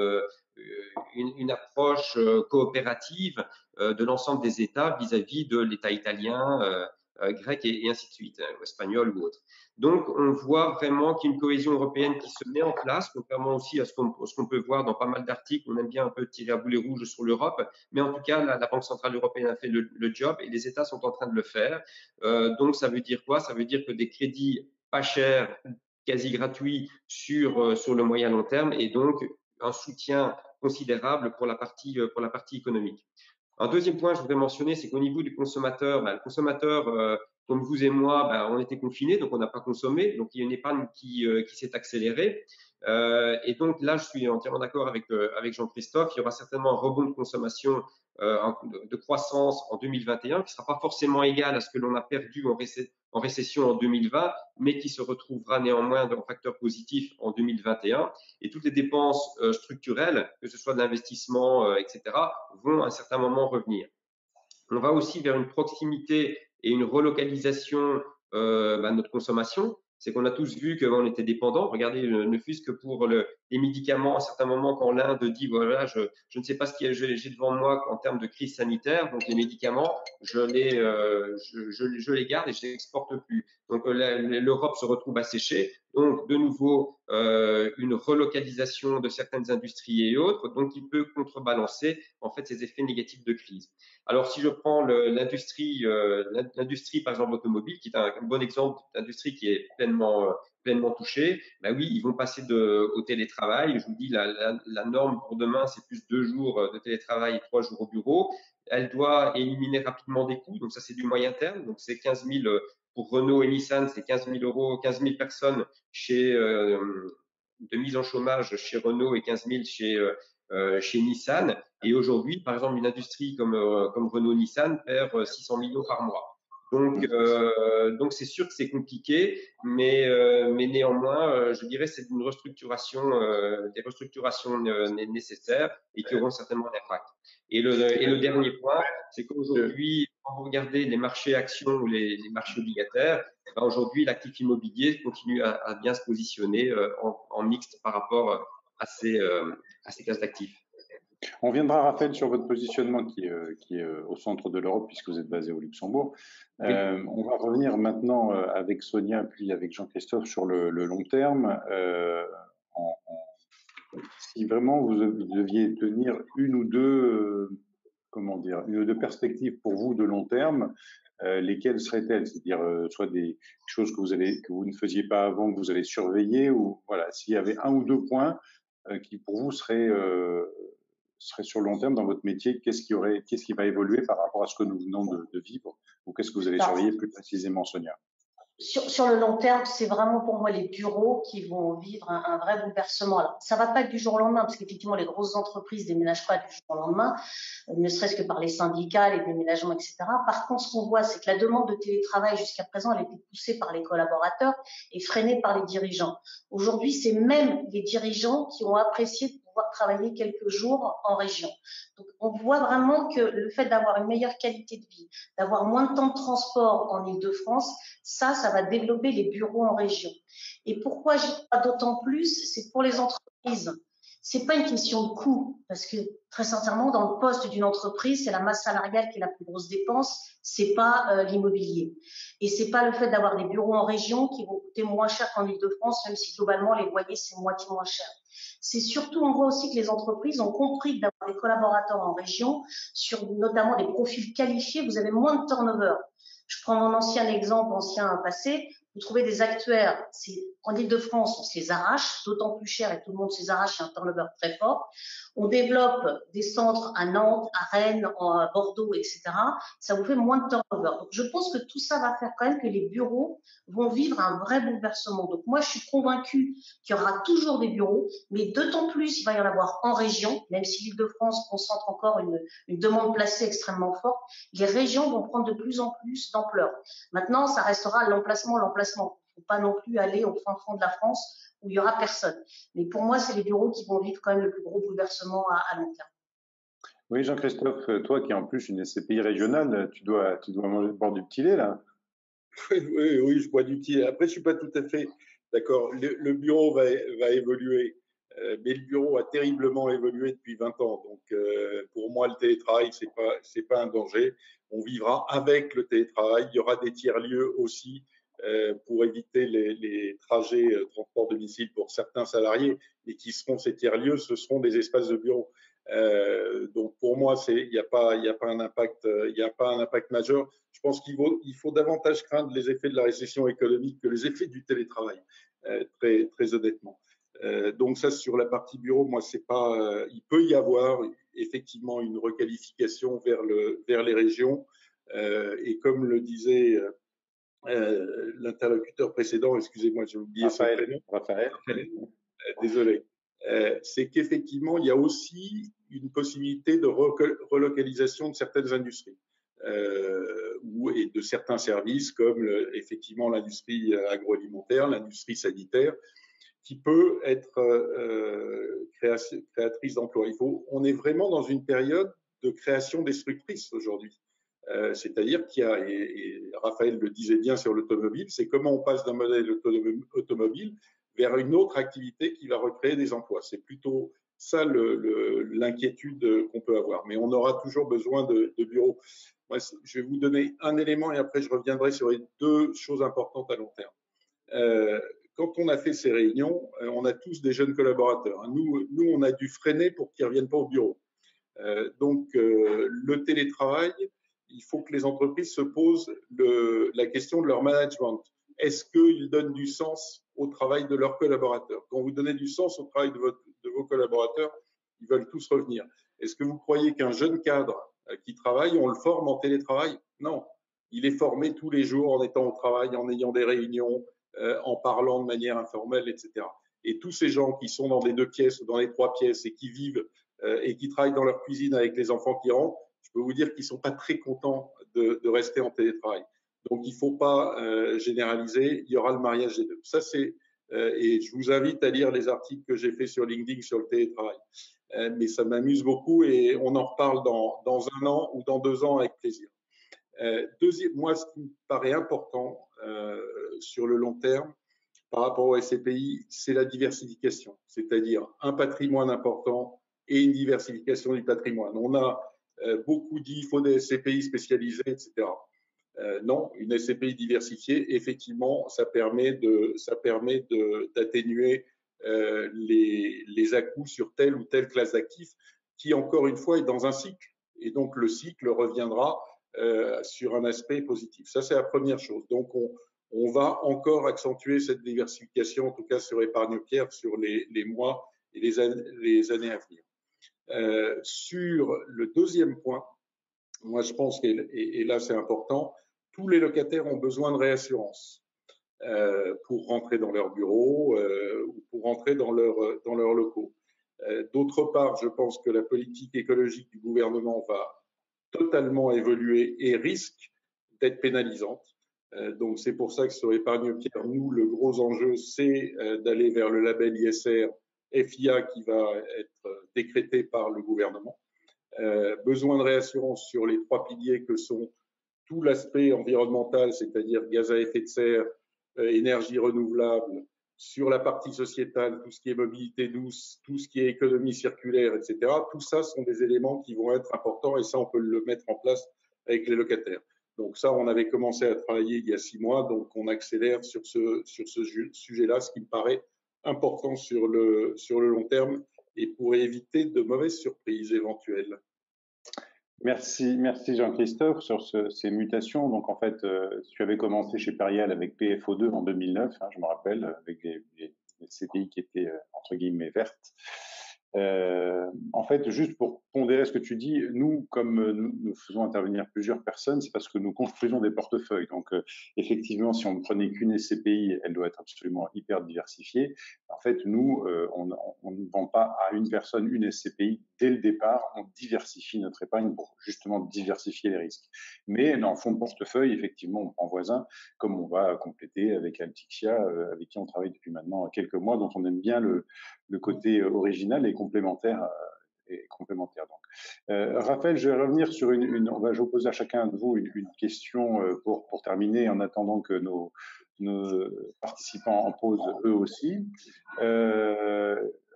approche coopérative de l'ensemble des États vis-à-vis de l'État italien, grec et ainsi de suite, ou espagnol ou autre. Donc, on voit vraiment qu'il y a une cohésion européenne qui se met en place, contrairement aussi à ce qu'on peut voir dans pas mal d'articles. On aime bien un peu tirer à boulet rouge sur l'Europe, mais en tout cas, la Banque centrale européenne a fait le job et les États sont en train de le faire. Donc, ça veut dire quoi? Ça veut dire que des crédits pas chers, quasi gratuits sur le moyen long terme et donc un soutien considérable pour la partie économique. Un deuxième point que je voudrais mentionner, c'est qu'au niveau du consommateur, le consommateur, comme vous et moi, on était confinés, donc on n'a pas consommé, donc il y a une épargne qui s'est accélérée. Et donc là, je suis entièrement d'accord avec Jean-Christophe, il y aura certainement un rebond de consommation, de croissance en 2021, qui ne sera pas forcément égal à ce que l'on a perdu en récession en 2020, mais qui se retrouvera néanmoins en facteur positif en 2021. Et toutes les dépenses structurelles, que ce soit de l'investissement, etc., vont à un certain moment revenir. On va aussi vers une proximité et une relocalisation de notre consommation. C'est qu'on a tous vu qu'on était dépendants. Regardez, ne fût-ce que pour les médicaments, à certains moments, quand l'Inde dit, voilà, je ne sais pas ce que j'ai devant moi en termes de crise sanitaire, donc les médicaments, je les garde et je les exporte plus. Donc l'Europe se retrouve asséchée. Donc de nouveau, une relocalisation de certaines industries et autres, donc qui peut contrebalancer en fait ces effets négatifs de crise. Alors, si je prends l'industrie, par exemple automobile, qui est un bon exemple d'industrie qui est pleinement touchée, ben oui, ils vont passer au télétravail. Je vous dis, la norme pour demain, c'est plus 2 jours de télétravail et 3 jours au bureau. Elle doit éliminer rapidement des coûts, donc ça, c'est du moyen terme. Donc, c'est 15 000 pour Renault et Nissan, c'est 15 000 euros, 15 000 personnes de mise en chômage chez Renault et 15 000 chez Nissan. Et aujourd'hui, par exemple, une industrie comme Renault-Nissan perd 600 millions par mois. Donc c'est sûr que c'est compliqué, mais néanmoins, je dirais c'est une restructuration, des restructurations nécessaires et qui auront certainement un impact. Et le dernier point, c'est qu'aujourd'hui, quand vous regardez les marchés actions ou les marchés obligataires, aujourd'hui, l'actif immobilier continue à bien se positionner en mixte par rapport à ces classes d'actifs.
On viendra, Raphaël, sur votre positionnement qui est au centre de l'Europe, puisque vous êtes basé au Luxembourg.
Oui.
On va revenir maintenant avec Sonia, puis avec Jean-Christophe sur le long terme. Si vraiment vous deviez tenir une ou deux perspectives pour vous de long terme, lesquelles seraient-elles? C'est-à-dire soit des choses que vous ne faisiez pas avant, que vous allez surveiller, ou voilà, s'il y avait un ou deux points qui pour vous seraient sur le long terme dans votre métier, qu'est-ce qui va évoluer par rapport à ce que nous venons de vivre, ou qu'est-ce que vous allez surveiller plus précisément, Sonia?
Sur le long terme, c'est vraiment pour moi les bureaux qui vont vivre un vrai bouleversement. Alors, ça va pas être du jour au lendemain, parce qu'effectivement, les grosses entreprises déménagent pas du jour au lendemain, ne serait-ce que par les syndicats, les déménagements, etc. Par contre, ce qu'on voit, c'est que la demande de télétravail jusqu'à présent, elle était poussée par les collaborateurs et freinée par les dirigeants. Aujourd'hui, c'est même les dirigeants qui ont apprécié de pouvoir travailler quelques jours en région. Donc, on voit vraiment que le fait d'avoir une meilleure qualité de vie, d'avoir moins de temps de transport en Île-de-France, ça va développer les bureaux en région. Et pourquoi j'y crois d'autant plus, c'est pour les entreprises. C'est pas une question de coût, parce que très sincèrement, dans le poste d'une entreprise, c'est la masse salariale qui est la plus grosse dépense, c'est pas l'immobilier. Et c'est pas le fait d'avoir des bureaux en région qui vont coûter moins cher qu'en Île-de-France, même si globalement les loyers c'est moitié moins cher. C'est surtout, on voit aussi que les entreprises ont compris que d'avoir des collaborateurs en région, sur notamment des profils qualifiés, vous avez moins de turnover. Je prends mon ancien passé. Vous trouvez des actuaires, en Ile-de-France, on se les arrache, d'autant plus cher et tout le monde se les arrache, il y a un turnover très fort. On développe des centres à Nantes, à Rennes, à Bordeaux, etc. Ça vous fait moins de turnover. Donc, je pense que tout ça va faire quand même que les bureaux vont vivre un vrai bouleversement. Donc, moi, je suis convaincue qu'il y aura toujours des bureaux, mais d'autant plus, il va y en avoir en région, même si l'Île-de-France concentre encore une demande placée extrêmement forte. Les régions vont prendre de plus en plus d'ampleur. Maintenant, ça restera l'emplacement. Il ne faut pas non plus aller au fin fond de la France où il n'y aura personne. Mais pour moi, c'est les bureaux qui vont vivre quand même le plus gros bouleversement à long terme.
Oui, Jean-Christophe, toi qui es en plus une SCPI régionale, tu dois boire du petit lait, là.
Oui, je bois du petit lait. Après, je ne suis pas tout à fait d'accord. Le bureau va évoluer. Mais le bureau a terriblement évolué depuis 20 ans. Donc, pour moi, le télétravail, c'est pas un danger. On vivra avec le télétravail. Il y aura des tiers-lieux aussi pour éviter les trajets transport domicile pour certains salariés. Et qui seront ces tiers-lieux, ce seront des espaces de bureau. Donc, pour moi, il n'y a pas un impact majeur. Je pense qu'il faut davantage craindre les effets de la récession économique que les effets du télétravail, très, très honnêtement. Donc ça, sur la partie bureau, moi, c'est pas. Il peut y avoir effectivement une requalification vers les régions. Et comme le disait l'interlocuteur précédent, excusez-moi, j'ai oublié son prénom.
Raphaël.
Désolé. C'est qu'effectivement, il y a aussi une possibilité de relocalisation de certaines industries et de certains services, comme effectivement l'industrie agroalimentaire, l'industrie sanitaire, qui peut être créatrice d'emplois. On est vraiment dans une période de création destructrice aujourd'hui. C'est-à-dire qu'il y a, et Raphaël le disait bien sur l'automobile, c'est comment on passe d'un modèle automobile vers une autre activité qui va recréer des emplois. C'est plutôt ça l'inquiétude qu'on peut avoir. Mais on aura toujours besoin de bureaux. Moi, je vais vous donner un élément et après je reviendrai sur les deux choses importantes à long terme. Quand on a fait ces réunions, on a tous des jeunes collaborateurs. Nous, on a dû freiner pour qu'ils ne reviennent pas au bureau. Donc, le télétravail, il faut que les entreprises se posent la question de leur management. Est-ce qu'ils donnent du sens au travail de leurs collaborateurs? Quand vous donnez du sens au travail de vos collaborateurs, ils veulent tous revenir. Est-ce que vous croyez qu'un jeune cadre qui travaille, on le forme en télétravail? Non. Il est formé tous les jours en étant au travail, en ayant des réunions, en parlant de manière informelle, etc. Et tous ces gens qui sont dans les 2 pièces ou dans les 3 pièces et qui vivent et qui travaillent dans leur cuisine avec les enfants qui rentrent, je peux vous dire qu'ils ne sont pas très contents de rester en télétravail. Donc, il ne faut pas généraliser. Il y aura le mariage des deux. Ça, c'est et je vous invite à lire les articles que j'ai faits sur LinkedIn sur le télétravail. Mais ça m'amuse beaucoup et on en reparle dans 1 an ou dans 2 ans avec plaisir. Moi, ce qui me paraît important sur le long terme par rapport au SCPI, c'est la diversification, c'est-à-dire un patrimoine important et une diversification du patrimoine. On a beaucoup dit il faut des SCPI spécialisés, etc. Non, une SCPI diversifiée, effectivement, ça permet d'atténuer les à-coups sur telle ou telle classe d'actifs qui, encore une fois, est dans un cycle. Et donc, le cycle reviendra sur un aspect positif. Ça, c'est la première chose. Donc, on va encore accentuer cette diversification, en tout cas sur Épargne-Pierre, sur les mois et les années à venir. Sur le deuxième point, moi, je pense, et là, c'est important, tous les locataires ont besoin de réassurance pour rentrer dans leur bureau ou pour rentrer dans leurs locaux. D'autre part, je pense que la politique écologique du gouvernement va totalement évoluer et risque d'être pénalisante. Donc, c'est pour ça que sur Épargne-Pierre, nous, le gros enjeu, c'est d'aller vers le label ISR FIA qui va être décrété par le gouvernement. Besoin de réassurance sur les 3 piliers que sont tout l'aspect environnemental, c'est-à-dire gaz à effet de serre, énergie renouvelable, sur la partie sociétale, tout ce qui est mobilité douce, tout ce qui est économie circulaire, etc. Tout ça sont des éléments qui vont être importants et ça, on peut le mettre en place avec les locataires. Donc ça, on avait commencé à travailler il y a 6 mois, donc on accélère sur ce sujet-là, ce qui me paraît important sur le long terme et pour éviter de mauvaises surprises éventuelles.
Merci Jean-Christophe sur ces mutations. Donc en fait, tu avais commencé chez Perial avec PFO2 en 2009, hein, je me rappelle, avec les CPI qui étaient entre guillemets vertes. En fait, juste pour pondérer ce que tu dis, nous, comme nous faisons intervenir plusieurs personnes, c'est parce que nous construisons des portefeuilles. Donc, effectivement, si on ne prenait qu'une SCPI, elle doit être absolument hyper diversifiée. En fait, nous, on ne vend pas à une personne une SCPI dès le départ. On diversifie notre épargne pour justement diversifier les risques. Mais dans le fond de portefeuille, effectivement, on prend voisin, comme on va compléter avec Altixia, avec qui on travaille depuis maintenant quelques mois, dont on aime bien le côté original et complémentaire est complémentaire. Donc, Raphaël, je vais revenir sur je vais vous poser à chacun de vous une question pour terminer, en attendant que nos participants en posent eux aussi.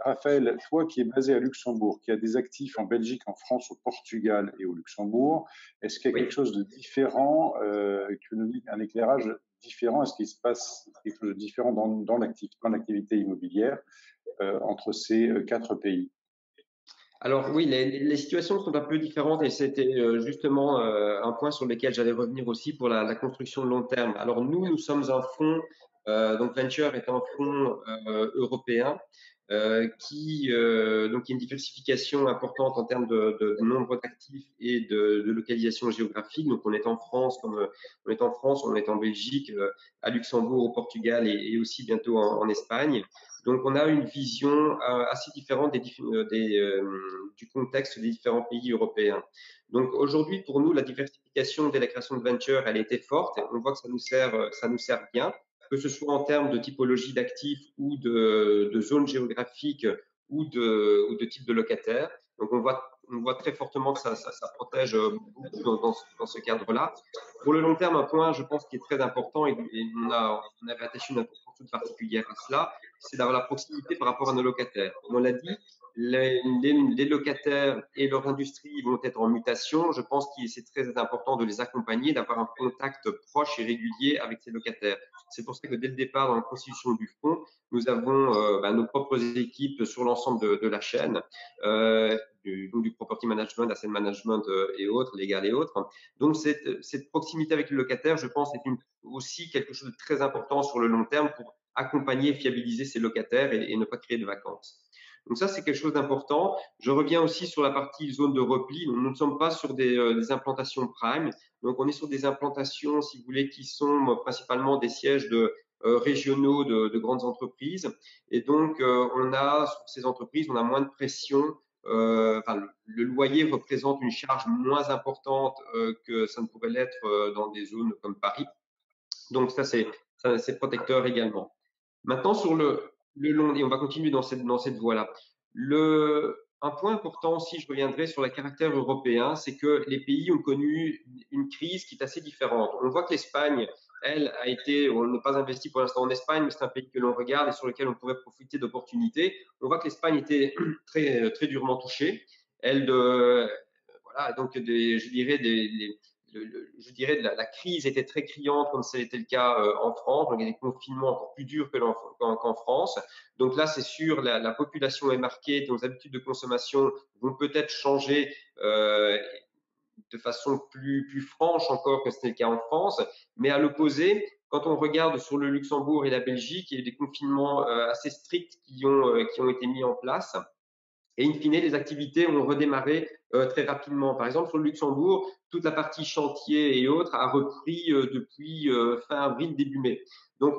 Raphaël, toi qui es basé à Luxembourg, qui a des actifs en Belgique, en France, au Portugal et au Luxembourg, est-ce qu'il y a quelque chose de différent, tu nous dis un éclairage différent, est-ce qu'il se passe quelque chose de différent dans l'activité immobilière entre ces 4 pays?
Alors oui, les situations sont un peu différentes et c'était justement un point sur lequel j'allais revenir aussi pour la construction de long terme. Alors nous sommes un fonds, donc Venture est un fonds européen qui donc il y a une diversification importante en termes de nombre d'actifs et de localisation géographique. Donc on est en France, on est en France, on est en Belgique, à Luxembourg, au Portugal et aussi bientôt en Espagne. Donc, on a une vision assez différente du contexte des différents pays européens. Donc, aujourd'hui, pour nous, la diversification dès la création de Venture, elle était forte. On voit que ça nous sert bien, que ce soit en termes de typologie d'actifs ou de zones géographiques ou de type de locataire. Donc, on voit très fortement que ça protège beaucoup dans ce cadre-là. Pour le long terme, un point, je pense, qui est très important et on avait attaché une importance toute particulière à cela, c'est d'avoir la proximité par rapport à nos locataires. Comme on l'a dit, les locataires et leur industrie vont être en mutation. Je pense que c'est très important de les accompagner, d'avoir un contact proche et régulier avec ces locataires. C'est pour ça que dès le départ, dans la constitution du fonds, nous avons nos propres équipes sur l'ensemble de la chaîne, du property management, asset management et autres, légal et autres. Donc, cette proximité avec le locataire, je pense, est aussi quelque chose de très important sur le long terme pour accompagner et fiabiliser ces locataires et ne pas créer de vacances. Donc ça, c'est quelque chose d'important. Je reviens aussi sur la partie zone de repli. Donc, nous ne sommes pas sur des implantations prime. Donc, on est sur des implantations, si vous voulez, qui sont principalement des sièges régionaux de grandes entreprises. Et donc, on a sur ces entreprises, on a moins de pression. Le loyer représente une charge moins importante que ça ne pourrait l'être dans des zones comme Paris. Donc ça, c'est protecteur également. Maintenant, sur le long, et on va continuer dans cette voie-là. Un point important aussi, je reviendrai sur le caractère européen, c'est que les pays ont connu une crise qui est assez différente. On voit que l'Espagne, elle, on n'est pas investi pour l'instant en Espagne, mais c'est un pays que l'on regarde et sur lequel on pourrait profiter d'opportunités. On voit que l'Espagne était très, très durement touchée. Voilà, donc je dirais la crise était très criante comme ça a été le cas en France. Donc il y a des confinements encore plus durs qu'en France. Donc là, c'est sûr, la population est marquée, nos habitudes de consommation vont peut-être changer de façon plus franche encore que c'était le cas en France. Mais à l'opposé, quand on regarde sur le Luxembourg et la Belgique, il y a des confinements assez stricts qui ont été mis en place. Et in fine, les activités ont redémarré très rapidement. Par exemple, sur le Luxembourg, toute la partie chantier et autres a repris depuis fin avril, début mai. Donc,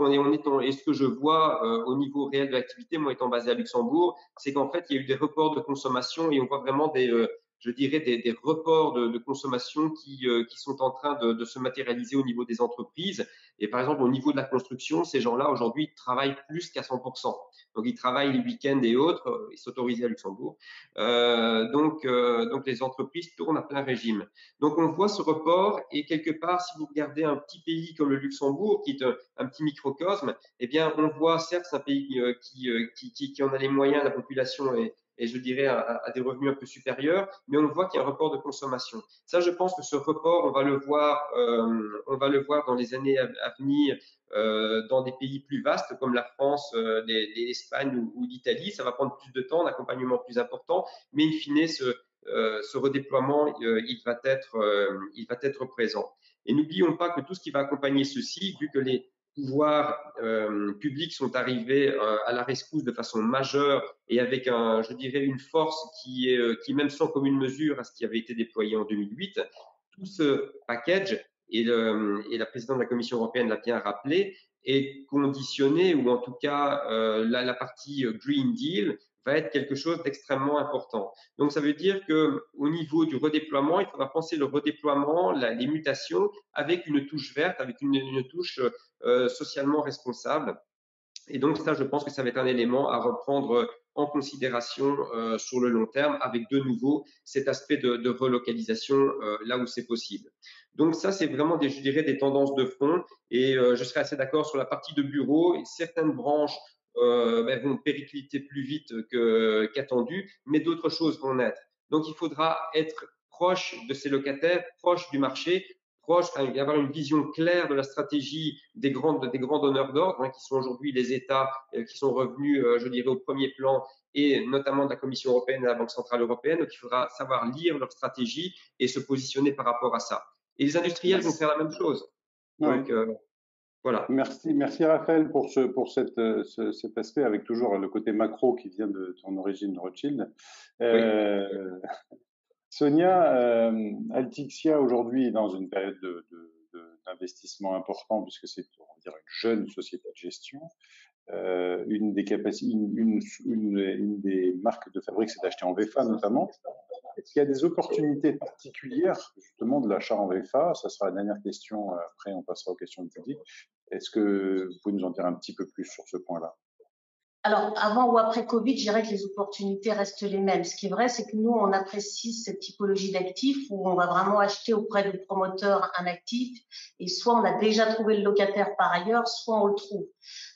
et ce que je vois au niveau réel de l'activité, moi étant basé à Luxembourg, c'est qu'en fait, il y a eu des reports de consommation et on voit vraiment je dirais, des reports de consommation qui sont en train de se matérialiser au niveau des entreprises. Et par exemple, au niveau de la construction, ces gens-là, aujourd'hui, travaillent plus qu'à 100%. Donc, ils travaillent les week-ends et autres, ils s'autorisent à Luxembourg. Donc, les entreprises tournent à plein régime. Donc, on voit ce report et quelque part, si vous regardez un petit pays comme le Luxembourg, qui est un petit microcosme, eh bien, on voit certes un pays qui en a les moyens, la population et je dirais à des revenus un peu supérieurs, mais on voit qu'il y a un report de consommation. Ça, je pense que ce report, on va le voir dans les années à venir dans des pays plus vastes comme la France, l'Espagne ou l'Italie. Ça va prendre plus de temps, un accompagnement plus important, mais in fine, ce redéploiement, il va être présent. Et n'oublions pas que tout ce qui va accompagner ceci, vu que les pouvoirs publics sont arrivés à la rescousse de façon majeure et avec je dirais, une force qui est même sans commune mesure à ce qui avait été déployé en 2008. Tout ce package, et la présidente de la Commission européenne l'a bien rappelé, est conditionné, ou en tout cas la partie Green Deal va être quelque chose d'extrêmement important. Donc ça veut dire que au niveau du redéploiement, il faudra penser le redéploiement, les mutations avec une touche verte, avec une touche socialement responsable. Et donc ça, je pense que ça va être un élément à reprendre en considération sur le long terme, avec de nouveau cet aspect de relocalisation là où c'est possible. Donc ça, c'est vraiment, je dirais, des tendances de fond. Et je serais assez d'accord sur la partie de bureau. Et certaines branches vont péricliter plus vite qu'attendu, mais d'autres choses vont naître. Donc il faudra être proche de ces locataires, proche du marché, proche, avoir une vision claire de la stratégie des grands donneurs d'ordre, qui sont aujourd'hui les États qui sont revenus, je dirais, au premier plan, et notamment de la Commission européenne et de la Banque centrale européenne. Donc il faudra savoir lire leur stratégie et se positionner par rapport à ça. Et les industriels vont faire la même chose. Donc voilà.
Merci Raphaël pour cet aspect, avec toujours le côté macro qui vient de ton origine Rothschild. Sonia, Altixia aujourd'hui est dans une période d'investissement important, puisque c'est, on va dire, une jeune société de gestion. Une des marques de fabrique, c'est d'acheter en VFA notamment. Est-ce qu'il y a des opportunités particulières justement de l'achat en VFA? Ça sera la dernière question. Après, on passera aux questions du public. Est-ce que vous pouvez nous en dire un petit peu plus sur ce point-là?
Alors, avant ou après Covid, je dirais que les opportunités restent les mêmes. Ce qui est vrai, c'est que nous, on apprécie cette typologie d'actifs où on va vraiment acheter auprès du promoteur un actif et soit on a déjà trouvé le locataire par ailleurs, soit on le trouve.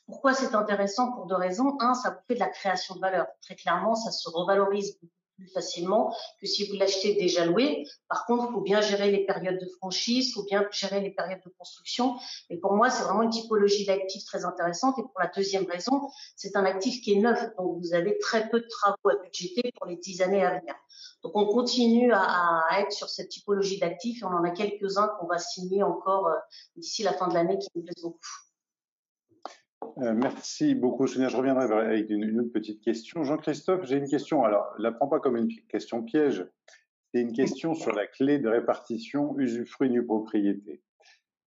Pourquoi c'est intéressant? Pour deux raisons. Un, ça vous fait de la création de valeur. Très clairement, ça se revalorise plus facilement que si vous l'achetez déjà loué. Par contre, il faut bien gérer les périodes de franchise, il faut bien gérer les périodes de construction. Et pour moi, c'est vraiment une typologie d'actifs très intéressante. Et pour la deuxième raison, c'est un actif qui est neuf, donc vous avez très peu de travaux à budgéter pour les 10 années à venir. Donc on continue à être sur cette typologie d'actifs et on en a quelques-uns qu'on va signer encore d'ici la fin de l'année qui nous plaisent beaucoup.
Merci beaucoup, Sonia. Je reviendrai avec une autre petite question. Jean-Christophe, j'ai une question. Alors, ne la prends pas comme une question piège. C'est une question sur la clé de répartition usufruit nue propriété.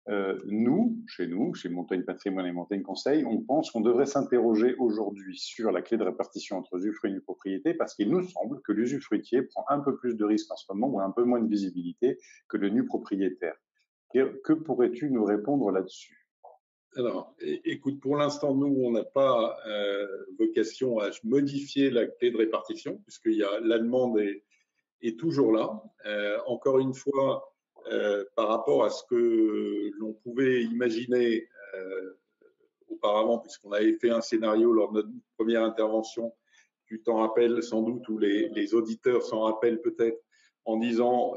Chez Montagne Patrimoine et Montagne Conseil, on pense qu'on devrait s'interroger aujourd'hui sur la clé de répartition entre usufruit et nue propriété parce qu'il nous semble que l'usufruitier prend un peu plus de risques en ce moment ou un peu moins de visibilité que le nu propriétaire. Que pourrais-tu nous répondre là-dessus?
Alors, écoute, pour l'instant, nous, on n'a pas vocation à modifier la clé de répartition, puisqu'il y a la demande est toujours là. Encore une fois, par rapport à ce que l'on pouvait imaginer auparavant, puisqu'on avait fait un scénario lors de notre première intervention, tu t'en rappelles sans doute, ou les auditeurs s'en rappellent peut-être, en disant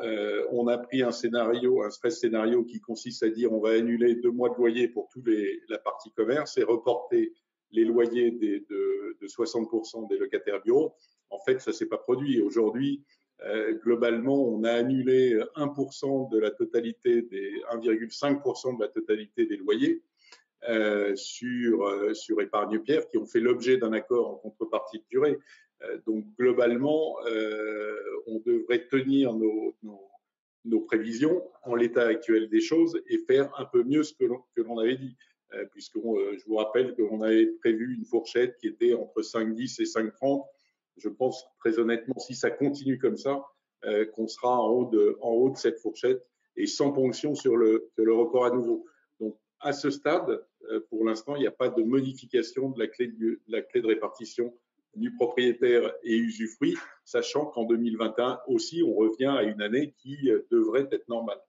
on a pris un scénario, un stress scénario qui consiste à dire on va annuler 2 mois de loyer pour tous la partie commerce et reporter les loyers de 60% des locataires bureaux. En fait, ça s'est pas produit. Aujourd'hui, globalement, on a annulé 1% de la totalité 1,5% de la totalité des loyers sur Épargne-Pierre qui ont fait l'objet d'un accord en contrepartie de durée. Donc globalement, on devrait tenir nos prévisions en l'état actuel des choses et faire un peu mieux que l'on avait dit. Puisque je vous rappelle qu'on avait prévu une fourchette qui était entre 5,10 et 5,30. Je pense très honnêtement, si ça continue comme ça, qu'on sera en haut de cette fourchette et sans ponction sur le report à nouveau. Donc à ce stade, pour l'instant, il n'y a pas de modification de la clé de répartition du propriétaire et usufruit, sachant qu'en 2021 aussi, on revient à une année qui devrait être normale.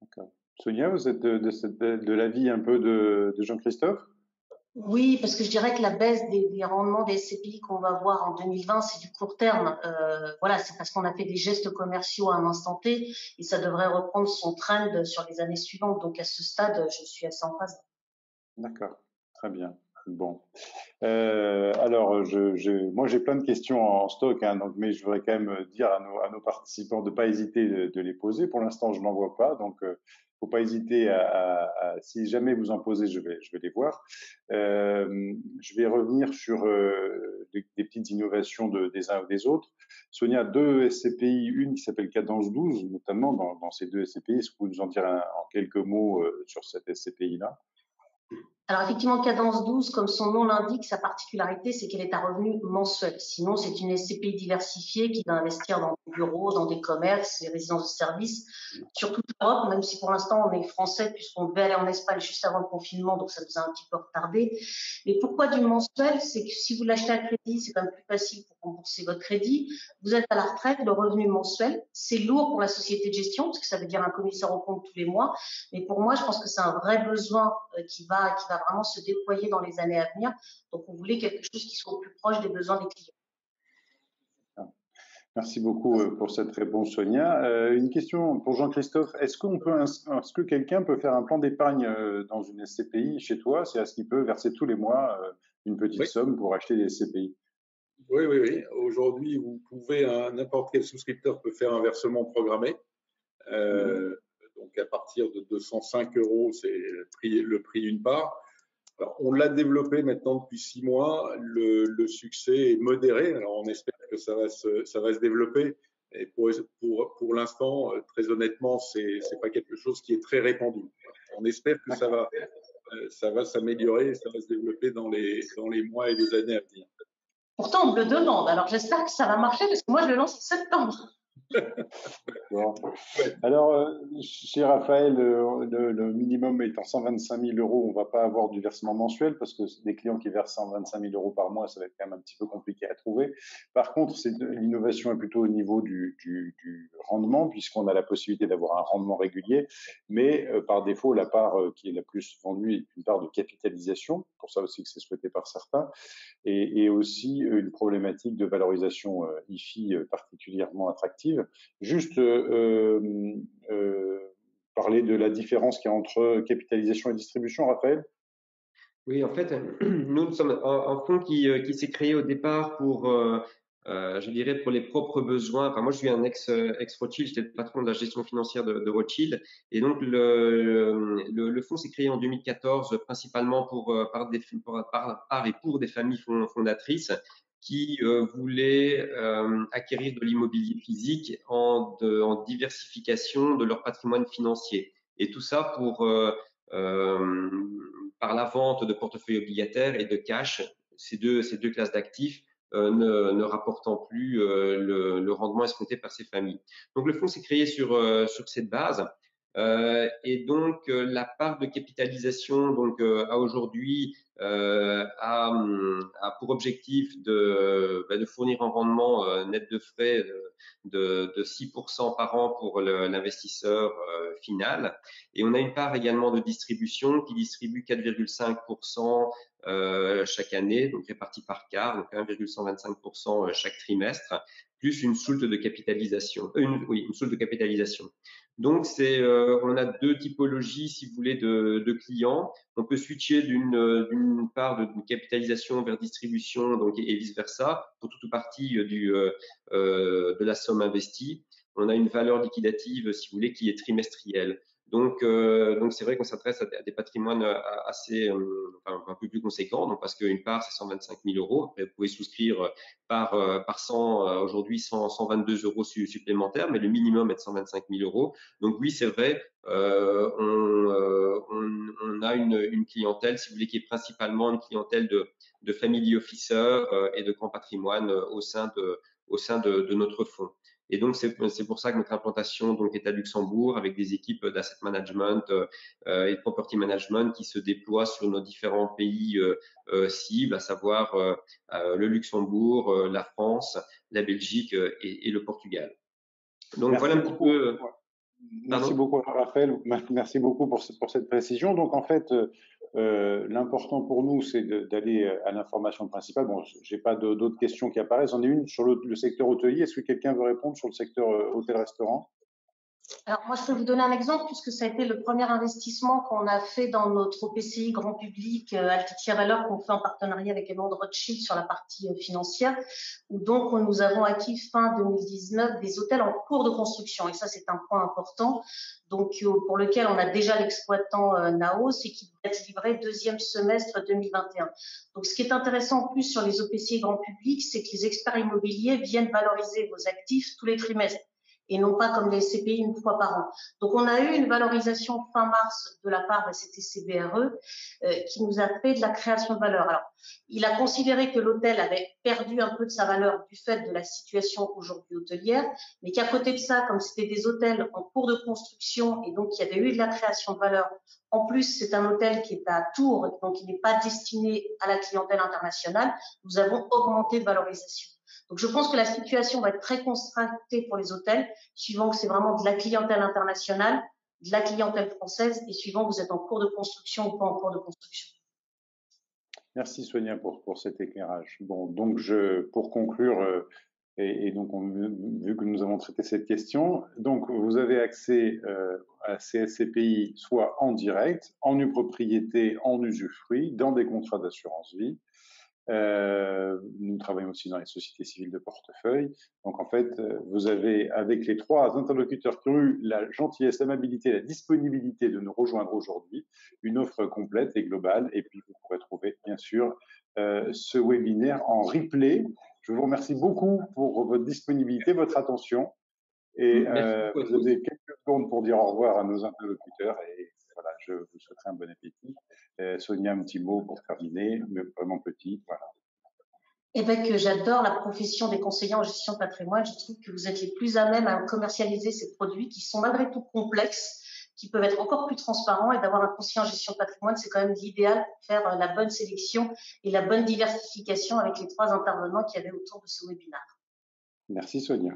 D'accord. Sonia, vous êtes de l'avis un peu de Jean-Christophe?
Oui, parce que je dirais que la baisse des rendements des SCPI qu'on va voir en 2020, c'est du court terme. Voilà, c'est parce qu'on a fait des gestes commerciaux à un instant T et ça devrait reprendre son trend sur les années suivantes. Donc à ce stade, je suis assez en phase.
D'accord, très bien. Bon. Alors, moi, j'ai plein de questions en stock, hein, donc, mais je voudrais quand même dire à nos participants de ne pas hésiter de les poser. Pour l'instant, je n'en vois pas, donc faut pas hésiter si jamais vous en posez, je vais les voir. Je vais revenir sur des petites innovations des uns ou des autres. Sonia, 2 SCPI, une qui s'appelle Cadence 12, notamment dans ces 2 SCPI. Est-ce que vous nous en dire en quelques mots sur cette SCPI-là?
Alors effectivement, Cadence 12, comme son nom l'indique, sa particularité, c'est qu'elle est à revenu mensuel. Sinon, c'est une SCPI diversifiée qui va investir dans des bureaux, dans des commerces, des résidences de services, sur toute l'Europe, même si pour l'instant on est français, puisqu'on devait aller en Espagne juste avant le confinement, donc ça nous a un petit peu retardé. Mais pourquoi du mensuel? C'est que si vous l'achetez à crédit, c'est quand même plus facile pour rembourser votre crédit. Vous êtes à la retraite, le revenu mensuel, c'est lourd pour la société de gestion, parce que ça veut dire un commissaire aux comptes tous les mois. Mais pour moi, je pense que c'est un vrai besoin qui va vraiment se déployer dans les années à venir. Donc, on voulait quelque chose qui soit au plus proche des besoins des clients.
Merci beaucoup pour cette réponse, Sonia. Une question pour Jean-Christophe. Est-ce que quelqu'un peut faire un plan d'épargne dans une SCPI chez toi? C'est à ce qu'il peut verser tous les mois une petite somme pour acheter des SCPI?
Oui, oui, oui. Aujourd'hui, vous pouvez, n'importe quel souscripteur peut faire un versement programmé. Donc, à partir de 205 €, c'est le prix d'une part. Alors, on l'a développé maintenant depuis 6 mois. Le succès est modéré. Alors, on espère que ça va se développer. Et pour l'instant, très honnêtement, c'est pas quelque chose qui est très répandu. On espère que ça va s'améliorer, ça va se développer dans les mois et les années à venir.
Pourtant, on me le demande. Alors, j'espère que ça va marcher parce que moi, je le lance en septembre.
Bon. Alors, chez Raphaël, le minimum étant 125 000 €, on ne va pas avoir du versement mensuel parce que des clients qui versent 125 000 € par mois, ça va être quand même un petit peu compliqué à trouver. Par contre, l'innovation est plutôt au niveau du rendement, puisqu'on a la possibilité d'avoir un rendement régulier, mais par défaut, la part qui est la plus vendue est une part de capitalisation, pour ça aussi que c'est souhaité par certains, et aussi une problématique de valorisation IFI particulièrement attractive. Juste parler de la différence qu'il y a entre capitalisation et distribution, Raphaël?
Oui, en fait, nous sommes un fonds qui s'est créé au départ pour, je dirais, pour les propres besoins. Enfin, moi, je suis un ex-Rothschild, j'étais le patron de la gestion financière de Rothschild. Et donc, le fonds s'est créé en 2014, principalement par et pour des familles fondatrices qui voulaient acquérir de l'immobilier physique en diversification de leur patrimoine financier. Et tout ça par la vente de portefeuilles obligataires et de cash, ces deux classes d'actifs ne rapportant plus le rendement escompté par ces familles. Donc le fonds s'est créé sur cette base. Et donc la part de capitalisation a aujourd'hui a pour objectif de fournir un rendement net de frais de 6% par an pour l'investisseur final. Et on a une part également de distribution qui distribue 4,5% chaque année, donc réparti par quart, donc 1,125% chaque trimestre, plus une soulte de capitalisation. Une soulte de capitalisation. Donc on a deux typologies, si vous voulez, de clients. On peut switcher d'une part de capitalisation vers distribution, donc et vice versa, pour toute ou partie de la somme investie. On a une valeur liquidative, si vous voulez, qui est trimestrielle. Donc c'est vrai qu'on s'adresse à des patrimoines assez un peu plus conséquents, donc parce qu'une part c'est 125 000 €. Après, vous pouvez souscrire par 100 aujourd'hui 122 € supplémentaires, mais le minimum est de 125 000 €. Donc oui, c'est vrai, on a une clientèle, si vous voulez, qui est principalement une clientèle de family officers et de grands patrimoines au sein de notre fonds. Et donc, c'est pour ça que notre implantation donc, est à Luxembourg avec des équipes d'asset management et de property management qui se déploient sur nos différents pays cibles, à savoir le Luxembourg, la France, la Belgique et le Portugal. Donc,
Merci
voilà un petit peu.
Merci beaucoup, Raphaël. Merci beaucoup pour cette précision. Donc, en fait, l'important pour nous, c'est d'aller à l'information principale. Bon, j'ai pas d'autres questions qui apparaissent. J'en ai une sur le secteur hôtelier. Est-ce que quelqu'un veut répondre sur le secteur hôtel-restaurant?
Alors, moi, je peux vous donner un exemple puisque ça a été le premier investissement qu'on a fait dans notre OPCI grand public Altitia Valeur qu'on fait en partenariat avec Edmond de Rothschild sur la partie financière, où donc nous avons acquis fin 2019 des hôtels en cours de construction. Et ça, c'est un point important. Donc, pour lequel on a déjà l'exploitant Naos et qui va être livré deuxième semestre 2021. Donc, ce qui est intéressant en plus sur les OPCI grand public, c'est que les experts immobiliers viennent valoriser vos actifs tous les trimestres. et non pas comme les SCPI une fois par an. Donc, on a eu une valorisation fin mars de la part de CTC-BRE qui nous a fait de la création de valeur. Alors, il a considéré que l'hôtel avait perdu un peu de sa valeur du fait de la situation aujourd'hui hôtelière, mais qu'à côté de ça, comme c'était des hôtels en cours de construction et donc il y avait eu de la création de valeur, en plus c'est un hôtel qui est à Tours, donc il n'est pas destiné à la clientèle internationale, nous avons augmenté de valorisation. Donc je pense que la situation va être très contrastée pour les hôtels, suivant que c'est vraiment de la clientèle internationale, de la clientèle française et suivant que vous êtes en cours de construction ou pas en cours de construction.
Merci Sonia pour cet éclairage. Bon, donc pour conclure, et donc vu que nous avons traité cette question, donc vous avez accès à ces SCPI soit en direct, en nue propriété, en usufruit, dans des contrats d'assurance vie. Nous travaillons aussi dans les sociétés civiles de portefeuille. Donc en fait, vous avez avec les 3 interlocuteurs qui ont eu la gentillesse, l'amabilité, la disponibilité de nous rejoindre aujourd'hui, une offre complète et globale. Et puis vous pourrez trouver bien sûr ce webinaire en replay. Je vous remercie beaucoup pour votre disponibilité, votre attention. Et vous avez quelques secondes pour dire au revoir à nos interlocuteurs. Et voilà, je vous souhaiterai un bon appétit. Sonia, un petit mot pour terminer, mais vraiment petit. Voilà.
Eh bien, que j'adore la profession des conseillers en gestion de patrimoine. Je trouve que vous êtes les plus à même à commercialiser ces produits qui sont malgré tout complexes, qui peuvent être encore plus transparents, et d'avoir un conseiller en gestion de patrimoine, c'est quand même l'idéal pour faire la bonne sélection et la bonne diversification avec les 3 intervenants qu'il y avait autour de ce webinaire.
Merci Sonia.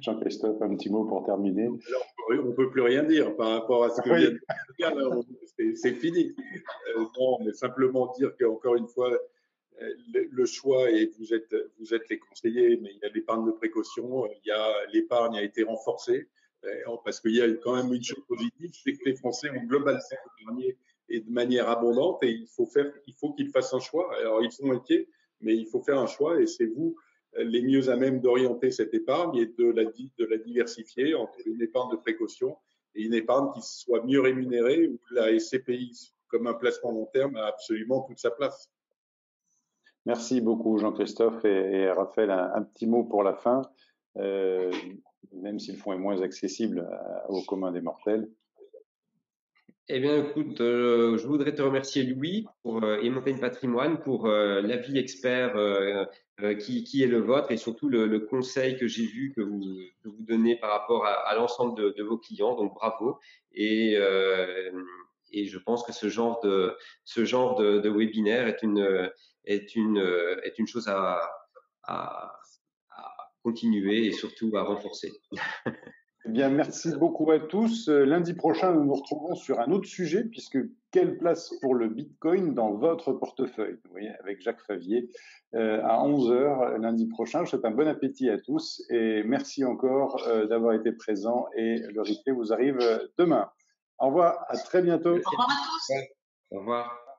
Jean-Christophe, un petit mot pour terminer.
Alors, on ne peut plus rien dire par rapport à ce que vient de dire. C'est fini. Non, mais simplement dire qu'encore une fois, le choix, et vous êtes les conseillers, mais il y a l'épargne de précaution, l'épargne a été renforcée, parce qu'il y a quand même une chose positive, c'est que les Français ont globalement épargné et de manière abondante, et il faut qu'ils fassent un choix. Alors, ils sont inquiets, mais il faut faire un choix, et c'est vous les mieux à même d'orienter cette épargne et de la diversifier entre une épargne de précaution et une épargne qui soit mieux rémunérée, où la SCPI, comme un placement long terme, a absolument toute sa place.
Merci beaucoup Jean-Christophe et Raphaël. Un petit mot pour la fin, même si le fonds est moins accessible au commun des mortels.
Eh bien, écoute, je voudrais te remercier, Louis, pour Montagne Patrimoine, pour l'avis expert qui est le vôtre, et surtout le conseil que j'ai vu que vous donnez par rapport à l'ensemble de vos clients. Donc, bravo. Et je pense que ce genre de webinaire est une chose à continuer et surtout à renforcer.
Eh bien, merci beaucoup à tous. Lundi prochain, nous nous retrouvons sur un autre sujet, puisque quelle place pour le Bitcoin dans votre portefeuille? Vous voyez, avec Jacques Favier, à 11h lundi prochain. Je souhaite un bon appétit à tous et merci encore d'avoir été présents, et le replay vous arrive demain. Au revoir, à très bientôt.
Au revoir à tous.
Au revoir.